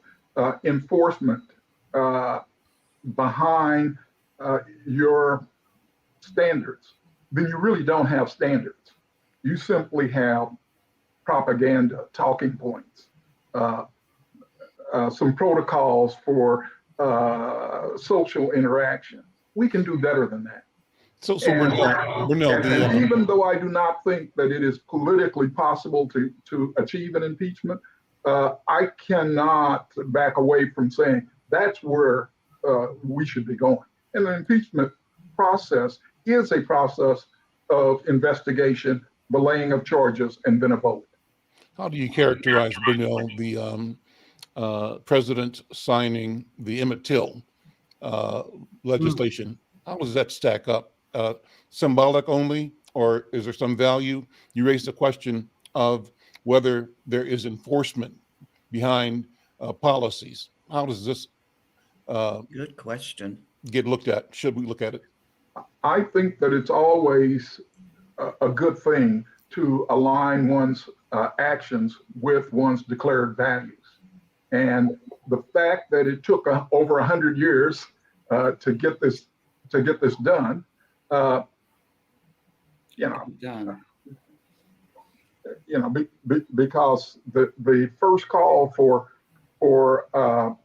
enforcement behind your standards, then you really don't have standards. You simply have propaganda, talking points, some protocols for social interaction. We can do better than that. So Brunel, even though I do not think that it is politically possible to achieve an impeachment, I cannot back away from saying that's where we should be going. And the impeachment process is a process of investigation, the laying of charges, and then a vote. How do you characterize, Brunel, the president signing the Emmett Till legislation? How does that stack up? Symbolic only, or is there some value? You raised the question of whether there is enforcement behind policies. How does this good question get looked at? Should we look at it? I think that it's always a good thing to align one's actions with one's declared values. And the fact that it took over 100 years to get this done, because the first call for a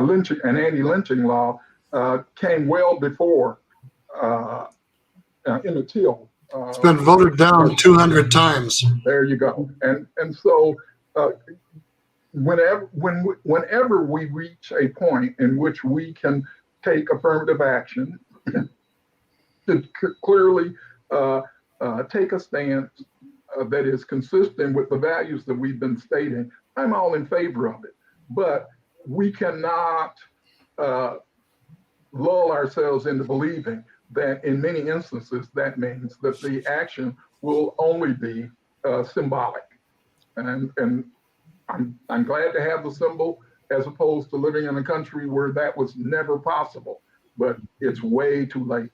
lynching, an anti-lynching law, came well before Emmett Till. It's been voted down 200 times. There you go. And so whenever we reach a point in which we can take affirmative action to clearly take a stance that is consistent with the values that we've been stating, I'm all in favor of it. But we cannot lull ourselves into believing that in many instances that means that the action will only be symbolic. And I'm glad to have the symbol as opposed to living in a country where that was never possible, but it's way too late.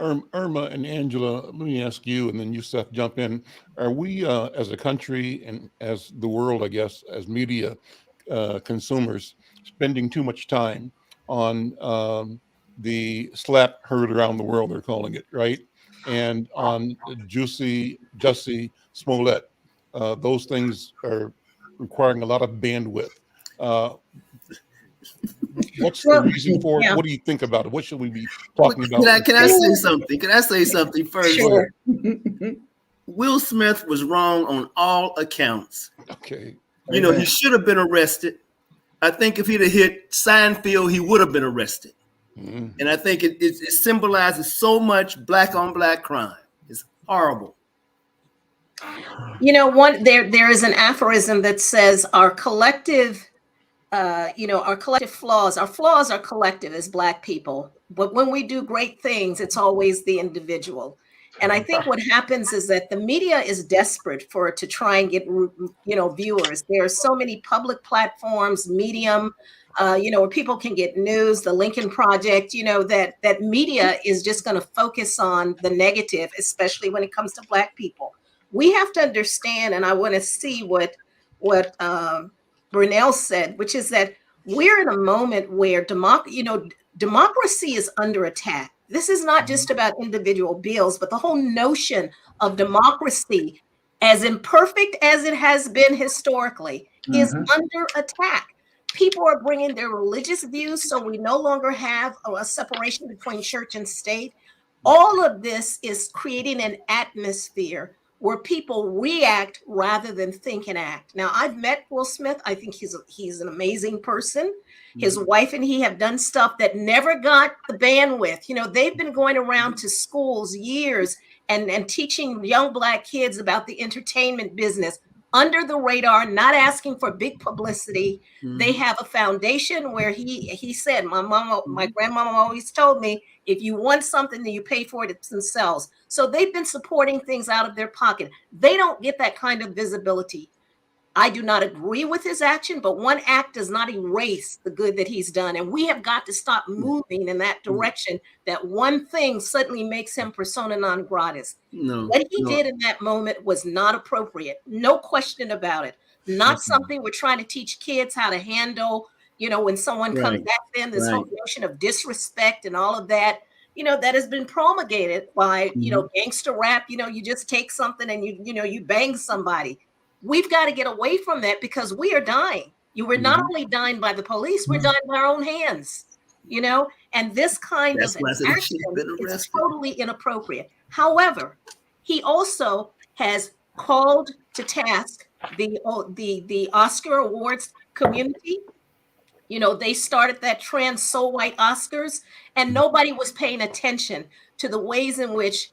Irma and Angela, let me ask you, and then you, Seth, jump in. Are we, as a country and as the world, I guess, as media consumers, spending too much time on the slap heard around the world, they're calling it, right? And on Jussie Smollett? Those things are requiring a lot of bandwidth. What's the reason for it? Yeah. What do you think about it? What should we be talking about? Can I say something? Can I say something first? Sure. Will Smith was wrong on all accounts. Okay. You know, he should have been arrested. I think if he'd have hit Seinfeld, he would have been arrested. Mm-hmm. And I think it symbolizes so much black on black crime. It's horrible. You know, there is an aphorism that says our collective flaws are collective as Black people. But when we do great things, it's always the individual. And I think what happens is that the media is desperate to try and get, viewers. There are so many public platforms, Medium, where people can get news, the Lincoln Project, that media is just going to focus on the negative, especially when it comes to Black people. We have to understand, and I want to see what Brunel said, which is that we're in a moment where democracy is under attack. This is not just about individual bills, but the whole notion of democracy, as imperfect as it has been historically, is under attack. People are bringing their religious views, so we no longer have a separation between church and state. All of this is creating an atmosphere where people react rather than think and act. Now, I've met Will Smith. I think he's an amazing person. His wife and he have done stuff that never got the bandwidth. They've been going around to schools years and teaching young Black kids about the entertainment business under the radar, not asking for big publicity. They have a foundation where he said, my grandmama always told me, if you want something, then you pay for it themselves. So they've been supporting things out of their pocket. They don't get that kind of visibility. I do not agree with his action, but one act does not erase the good that he's done. And we have got to stop moving in that direction, that one thing suddenly makes him persona non gratis. What he did in that moment was not appropriate. No question about it. Not something we're trying to teach kids how to handle, when someone comes back then, this whole notion of disrespect and all of that, that has been promulgated by, gangster rap. You just take something and you bang somebody. We've got to get away from that because we are dying. We're not only dying by the police, we're dying by our own hands, and this kind of action is totally inappropriate. However, he also has called to task the Oscar awards community. They started that trans So White Oscars, and nobody was paying attention to the ways in which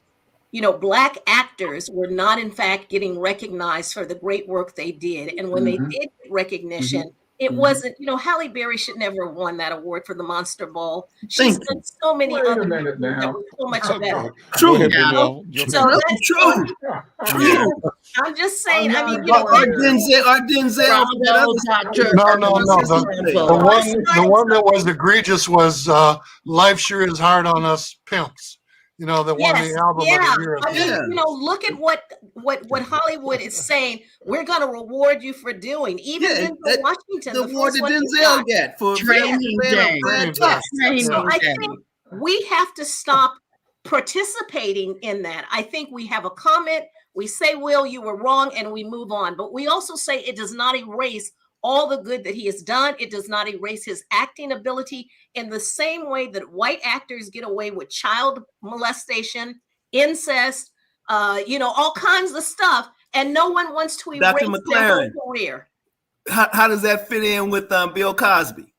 Black actors were not, in fact, getting recognized for the great work they did. And when they did get recognition, it wasn't, Halle Berry should never have won that award for the Monster Ball. She's done so many other things that were so much better. True. I'm just saying, Denzel. The one that was egregious was Life Sure Is Hard on Us Pimps. That won the album of the year. Look at what Hollywood is saying. We're going to reward you for doing. Even Denzel Washington, the award that Denzel got for Training Day. So I think we have to stop participating in that. I think we have a comment. We say, Will, you were wrong, and we move on. But we also say it does not erase all the good that he has done. It does not erase his acting ability in the same way that white actors get away with child molestation, incest, all kinds of stuff. And no one wants to erase Dr. McFarlane, their whole career. How does that fit in with Bill Cosby?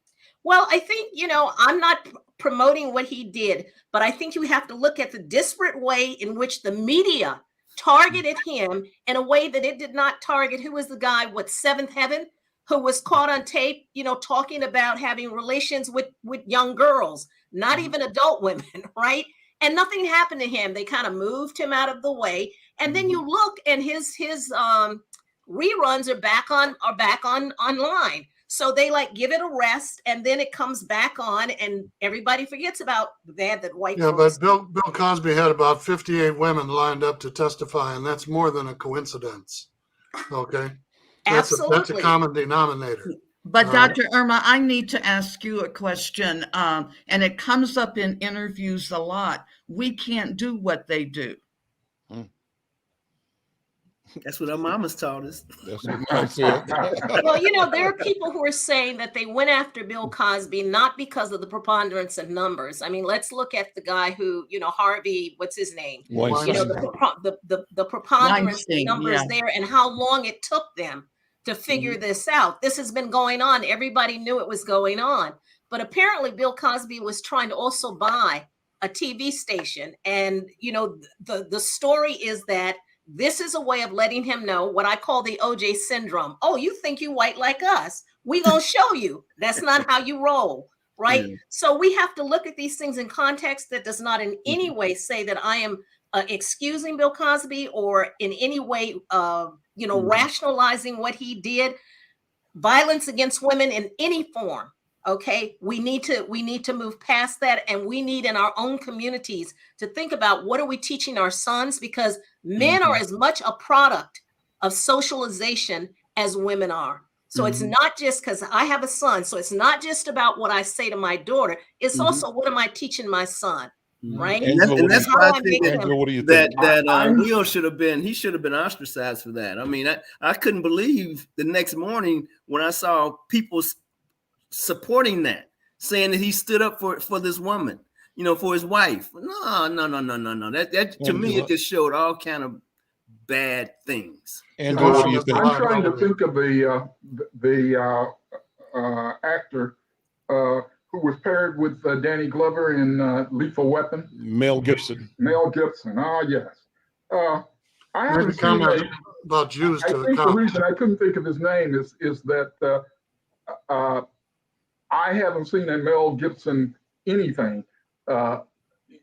Well, I think, I'm not promoting what he did, but I think you have to look at the disparate way in which the media targeted him in a way that it did not target, who was the guy, Seventh Heaven, who was caught on tape, talking about having relations with young girls, not even adult women, right? And nothing happened to him. They kind of moved him out of the way. And then you look, and his reruns are back online. So they give it a rest, and then it comes back on, and everybody forgets about the bad that white folks. But Bill Cosby had about 58 women lined up to testify, and that's more than a coincidence. Okay, Absolutely, that's a common denominator. But Dr. Irma, I need to ask you a question, and it comes up in interviews a lot. We can't do what they do. That's what our mamas taught us. That's what Mom said. Well, there are people who are saying that they went after Bill Cosby not because of the preponderance of numbers. I mean, let's look at the guy who, Harvey, what's his name? Weinstein. The preponderance of numbers yeah. there, and how long it took them to figure this out. This has been going on. Everybody knew it was going on. But apparently Bill Cosby was trying to also buy a TV station. And, the story is that this is a way of letting him know what I call the OJ syndrome. Oh, you think you white like us? We gonna show you. That's not how you roll, right? Yeah. So we have to look at these things in context. That does not in any way say that I am excusing Bill Cosby or in any way, rationalizing what he did. Violence against women in any form. Okay, we need to move past that, and we need in our own communities to think about what are we teaching our sons, because men are as much a product of socialization as women are. So it's not just because I have a son. So it's not just about what I say to my daughter. It's also what am I teaching my son, right? And that's why I think that Will should have been ostracized for that. I mean, I couldn't believe the next morning when I saw people supporting that, saying that he stood up for this woman, for his wife. No. That to me, it just showed all kind of bad things. And what do you think? I'm trying to think of the actor who was paired with Danny Glover in Lethal Weapon. Mel Gibson. Oh, yes. I haven't seen about Jews. I think the reason I couldn't think of his name is that I haven't seen a Mel Gibson anything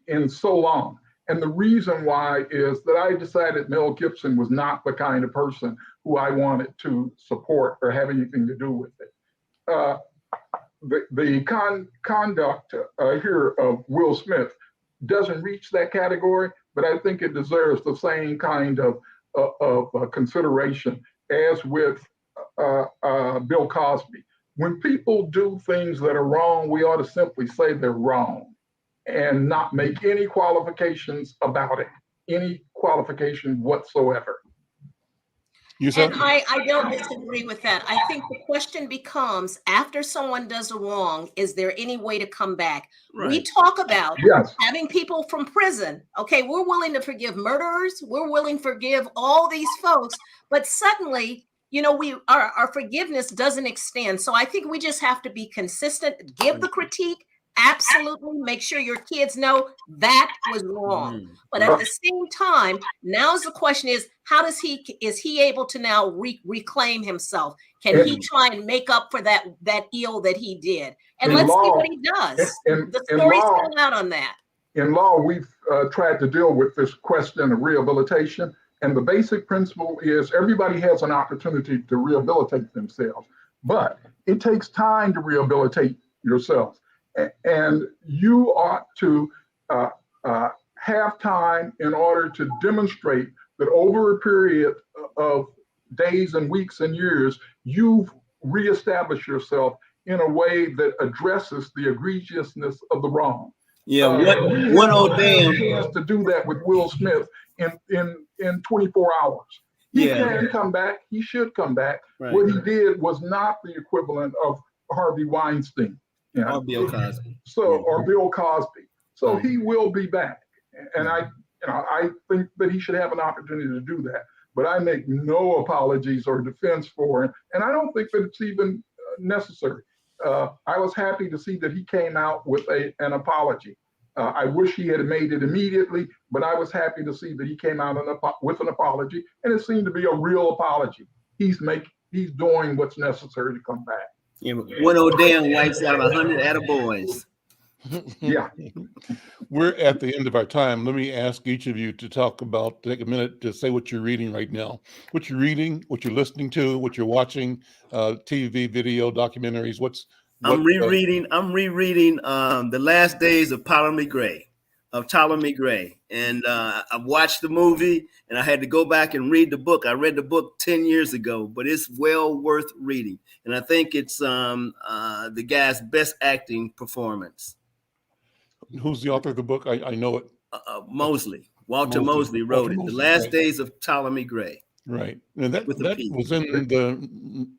in so long. And the reason why is that I decided Mel Gibson was not the kind of person who I wanted to support or have anything to do with it. The conduct here of Will Smith doesn't reach that category, but I think it deserves the same kind of consideration as with Bill Cosby. When people do things that are wrong, we ought to simply say they're wrong and not make any qualifications about it, any qualification whatsoever. And I don't disagree with that. I think the question becomes, after someone does a wrong, is there any way to come back? Right. We talk about having people from prison. Okay, we're willing to forgive murderers. We're willing to forgive all these folks. But suddenly, our forgiveness doesn't extend. So I think we just have to be consistent, give the critique, absolutely make sure your kids know that was wrong. But at the same time, now's the question is he able to now reclaim himself? Can he try and make up for that ill that he did? And let's see what he does. The story's coming out on that. In law, we've tried to deal with this question of rehabilitation. And the basic principle is everybody has an opportunity to rehabilitate themselves, but it takes time to rehabilitate yourself. And you ought to have time in order to demonstrate that over a period of days and weeks and years, you've reestablished yourself in a way that addresses the egregiousness of the wrong. Yeah, one old damn chance to do that with Will Smith in 24 hours. He Yeah. can come back. He should come back. Right. What he did was not the equivalent of Harvey Weinstein. Or Bill Cosby. So, or Bill Cosby. So Right. he will be back. And I think that he should have an opportunity to do that. But I make no apologies or defense for him. And I don't think that it's even necessary. I was happy to see that he came out with an apology. I wish he had made it immediately, but I was happy to see that he came out with an apology, and it seemed to be a real apology. He's doing what's necessary to come back. Yeah, one old damn wipes out 100 attaboys. Yeah. We're at the end of our time. Let me ask each of you to take a minute to say what you're reading right now. What you're reading, what you're listening to, what you're watching, TV, video, documentaries. I'm rereading The Last Days of Ptolemy Gray. And I watched the movie, and I had to go back and read the book. I read the book 10 years ago, but it's well worth reading. And I think it's the guy's best acting performance. Who's the author of the book? I know it. Mosley. Walter Mosley wrote it. The Last Days of Ptolemy Gray. Right. And that was in the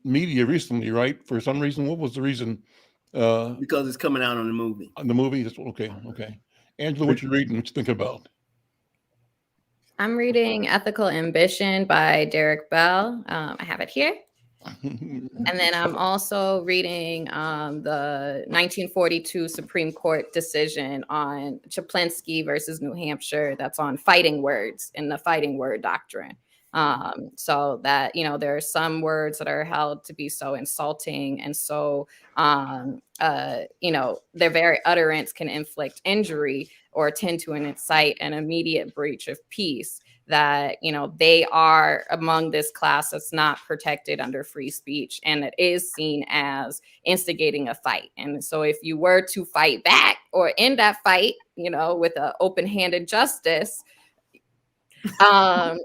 media recently, right? For some reason. What was the reason? Because it's coming out on the movie. On the movie? Okay. Angela, what you reading? What you thinking about? I'm reading Ethical Ambition by Derek Bell. I have it here. And then I'm also reading the 1942 Supreme Court decision on Chaplinsky versus New Hampshire. That's on fighting words in the fighting word doctrine. So that, there are some words that are held to be so insulting and so, their very utterance can inflict injury or tend to incite an immediate breach of peace. That, they are among this class that's not protected under free speech, and it is seen as instigating a fight. And so if you were to fight back or end that fight, with an open-handed justice, that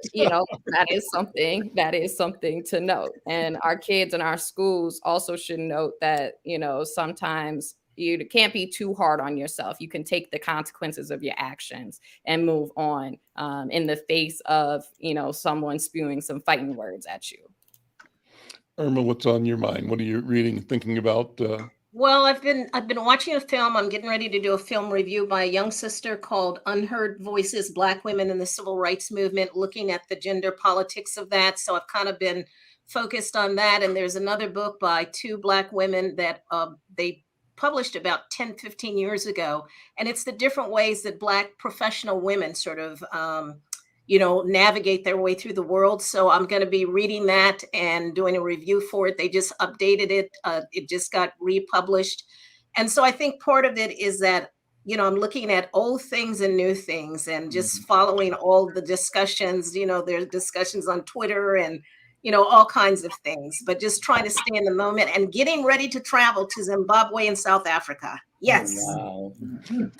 is something to note. And our kids in our schools also should note that, sometimes you can't be too hard on yourself. You can take the consequences of your actions and move on in the face of, someone spewing some fighting words at you. Irma, what's on your mind? What are you reading and thinking about? Well, I've been watching a film. I'm getting ready to do a film review by a young sister called Unheard Voices, Black Women in the Civil Rights Movement, looking at the gender politics of that. So I've kind of been focused on that. And there's another book by two Black women that they published about 10, 15 years ago. And it's the different ways that Black professional women sort of, navigate their way through the world. So I'm going to be reading that and doing a review for it. They just updated it. It just got republished. And so I think part of it is that, I'm looking at old things and new things and just following all the discussions. There's discussions on Twitter and, all kinds of things, but just trying to stay in the moment and getting ready to travel to Zimbabwe and South Africa. Yes. Wow.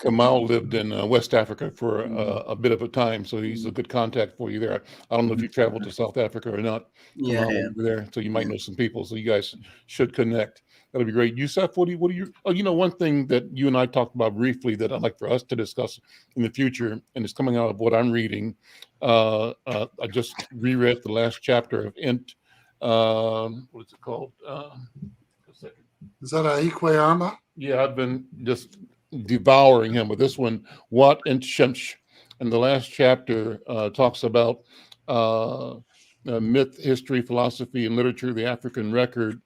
Kamal lived in West Africa for a bit of a time, so he's a good contact for you there. I don't know if you traveled to South Africa or not. Yeah, over there, so you might know some people. So you guys should connect. That'll be great. Yusuf, what are you? Oh, one thing that you and I talked about briefly that I'd like for us to discuss in the future, and it's coming out of what I'm reading. I just reread the last chapter of what is it called? Is that Ikweyama? Yeah, I've been just devouring him with this one, Wat and Shemsh. And the last chapter talks about myth, history, philosophy, and literature, the African record,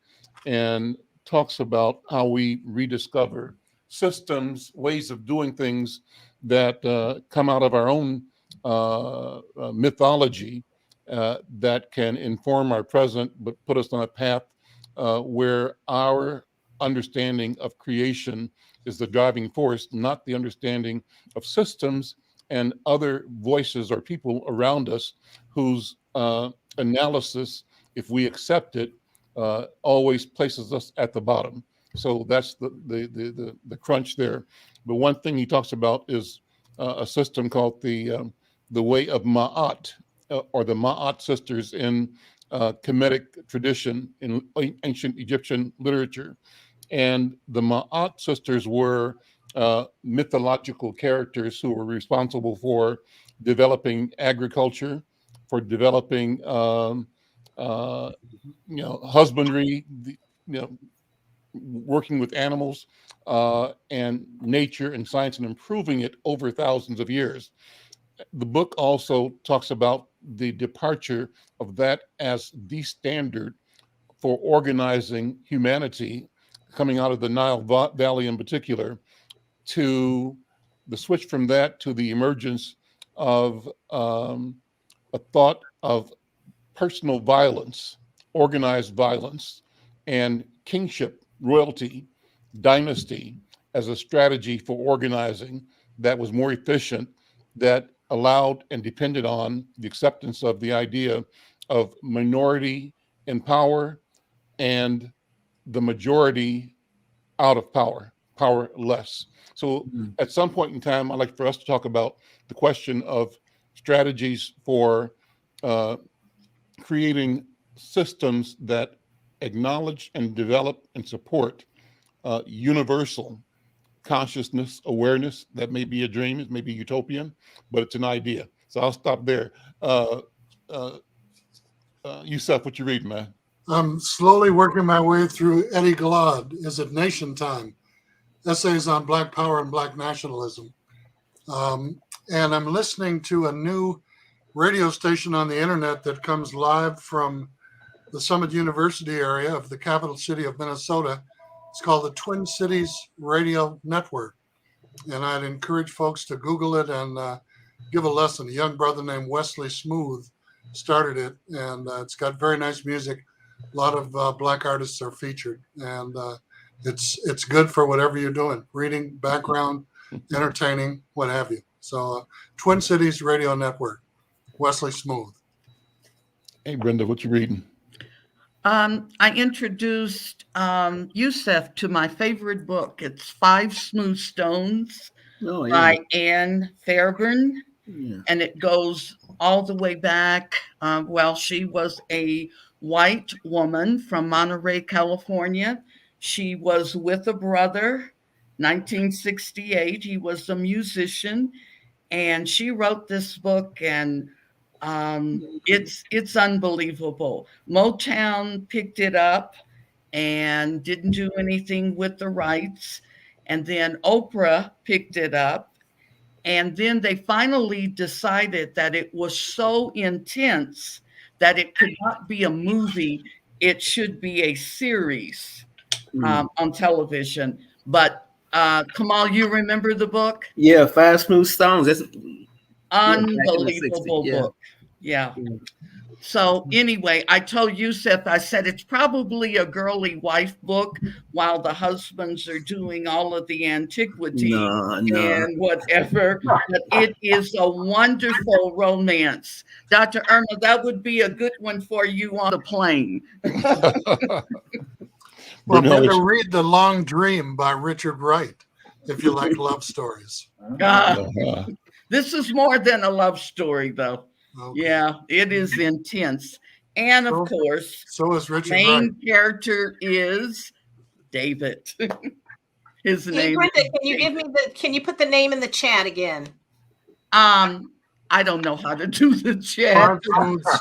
and talks about how we rediscover systems, ways of doing things that come out of our own mythology that can inform our present, but put us on a path where our understanding of creation is the driving force, not the understanding of systems and other voices or people around us whose analysis, if we accept it, always places us at the bottom. So that's the crunch there. But one thing he talks about is a system called the way of Ma'at, or the Ma'at sisters in Kemetic tradition in ancient Egyptian literature. And the Ma'at sisters were mythological characters who were responsible for developing agriculture, for developing, husbandry, working with animals and nature and science and improving it over thousands of years. The book also talks about the departure of that as the standard for organizing humanity, coming out of the Nile Valley in particular, to the switch from that to the emergence of a thought of personal violence, organized violence, and kingship, royalty, dynasty as a strategy for organizing that was more efficient, that allowed and depended on the acceptance of the idea of minority in power and the majority out of power, powerless. So at some point in time, I'd like for us to talk about the question of strategies for creating systems that acknowledge and develop and support universal consciousness, awareness. That may be a dream, it may be utopian, but it's an idea. So I'll stop there. Yusef, what you reading, man? I'm slowly working my way through Eddie Glaude. Is it Nation Time? Essays on Black Power and Black Nationalism. And I'm listening to a new radio station on the internet that comes live from the Summit University area of the capital city of Minnesota. It's called the Twin Cities Radio Network. And I'd encourage folks to Google it and give a lesson. A young brother named Wesley Smooth started it, and it's got very nice music. A lot of black artists are featured, and it's good for whatever you're doing, reading, background, entertaining, what have you. So Twin Cities Radio Network, Wesley Smooth. Hey, Brenda, what you reading? I introduced Yusef to my favorite book. It's Five Smooth Stones by Anne Fairbairn. Yeah. And it goes all the way back. She was a white woman from Monterey, California. She was with a brother, 1968. He was a musician, and she wrote this book, and it's unbelievable. Motown picked it up and didn't do anything with the rights, and then Oprah picked it up. And then they finally decided that it was so intense that it could not be a movie. It should be a series on television. But Kamal, you remember the book? Yeah, Five Smooth Stones. That's unbelievable book. Yeah. So anyway, I told Yusef, I said, it's probably a girly wife book while the husbands are doing all of the antiquity and whatever. But it is a wonderful romance. Dr. Irma, that would be a good one for you on the plane. Well, better read The Long Dream by Richard Wright if you like love stories. This is more than a love story, though. Okay. Yeah, it is intense. And of course, so is Richard main Wright. Character is David. His name. Brenda, can you put the name in the chat again? I don't know how to do the chat.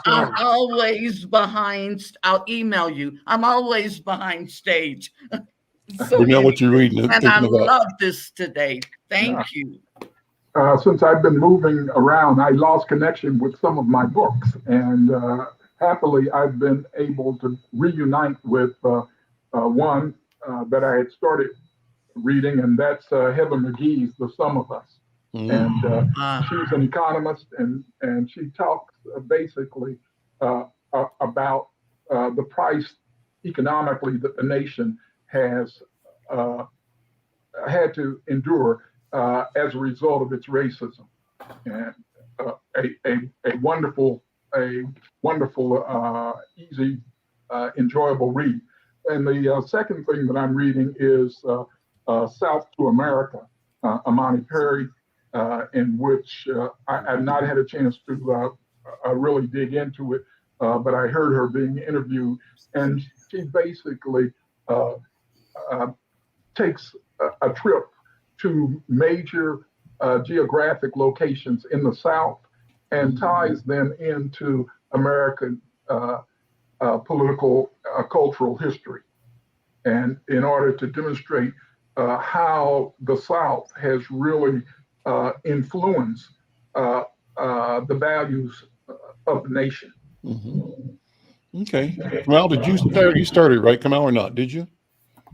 I'm always behind. I'll email you. I'm always behind stage. So you know what you're reading. And I love this today. Thank you. Since I've been moving around, I lost connection with some of my books, and happily I've been able to reunite with one that I had started reading, and that's Heather McGhee's The Sum of Us. And she's an economist, and she talks basically about the price economically that the nation has had to endure as a result of its racism, and a wonderful, easy, enjoyable read. And the second thing that I'm reading is South to America, Amani Perry, in which I've not had a chance to really dig into it, but I heard her being interviewed, and she basically takes a trip to major geographic locations in the South and ties them into American political, cultural history. And in order to demonstrate how the South has really influenced the values of the nation. Mm-hmm. Okay. Kamal, did you start? You started, right, Kamal, or not? Did you?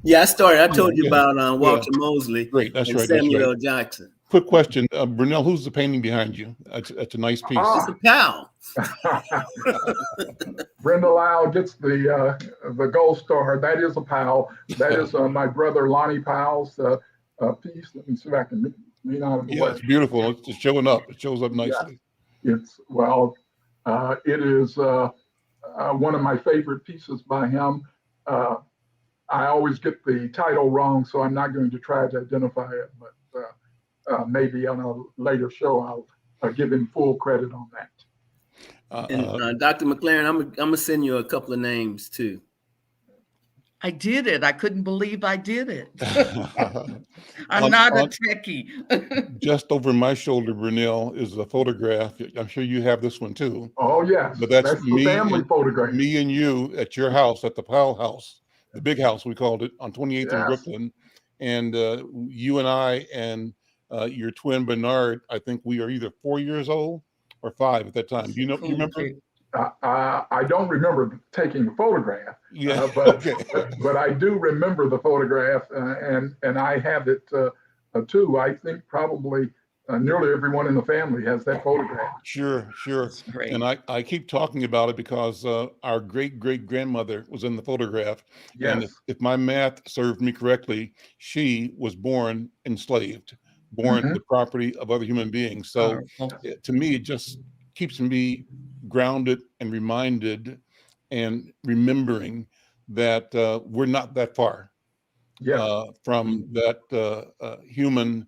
Yeah, I started. I told you about Walter Mosley Great. That's and right. That's Samuel right. L. Jackson. Quick question, Brunel, who's the painting behind you? That's a nice piece. It's a pal. Brenda Lau gets the gold star. That is a Powell. That is my brother Lonnie Powell's piece. Let me see if I can lean out of the way. It's beautiful. It's showing up. It shows up nicely. Yeah. It is one of my favorite pieces by him. I always get the title wrong, so I'm not going to try to identify it, but maybe on a later show I'll give him full credit on that. And Dr. McFarlane, I'm gonna send you a couple of names too. I did it. I couldn't believe I did it. I'm not a techie. Just over my shoulder, Brunel, is a photograph. I'm sure you have this one too. Oh yes, but that's the me family photograph. Me and you at your house, at the Powell house, the big house we called it, on 28th in Brooklyn, and you and I and your twin Bernard. I think we are either 4 years old or 5 at that time. Do you know? You remember? I don't remember taking the photograph, but I do remember the photograph, and I have it too. I think probably nearly everyone in the family has that photograph. Sure. And I keep talking about it because our great-great-grandmother was in the photograph. Yes. And if my math served me correctly, she was born enslaved, born the property of other human beings. So to me, it just keeps me grounded and reminded and remembering that we're not that far from that human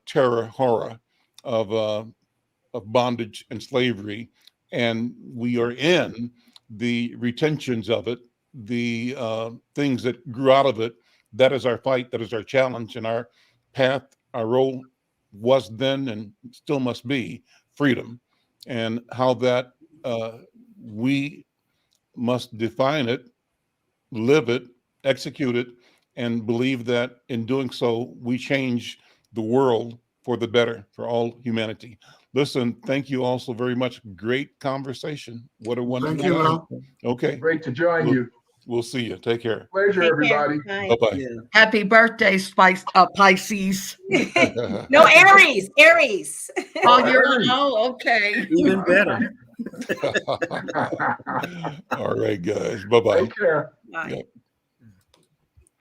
terror, horror of bondage and slavery. And we are in the retentions of it, the things that grew out of it. That is our fight. That is our challenge. And our path, our role was then and still must be freedom. And how that we must define it, live it, execute it, and believe that in doing so, we change the world for the better, for all humanity. Listen, thank you all so very much. Great conversation. What a wonderful Thank you, Mel. Okay. Great to join you. We'll see you. Take care. Pleasure, everybody. Bye-bye. Yeah. Happy birthday, Pisces. No, Aries. Oh, okay. Even better. All right, guys. Bye-bye. Take care. Bye. Yep.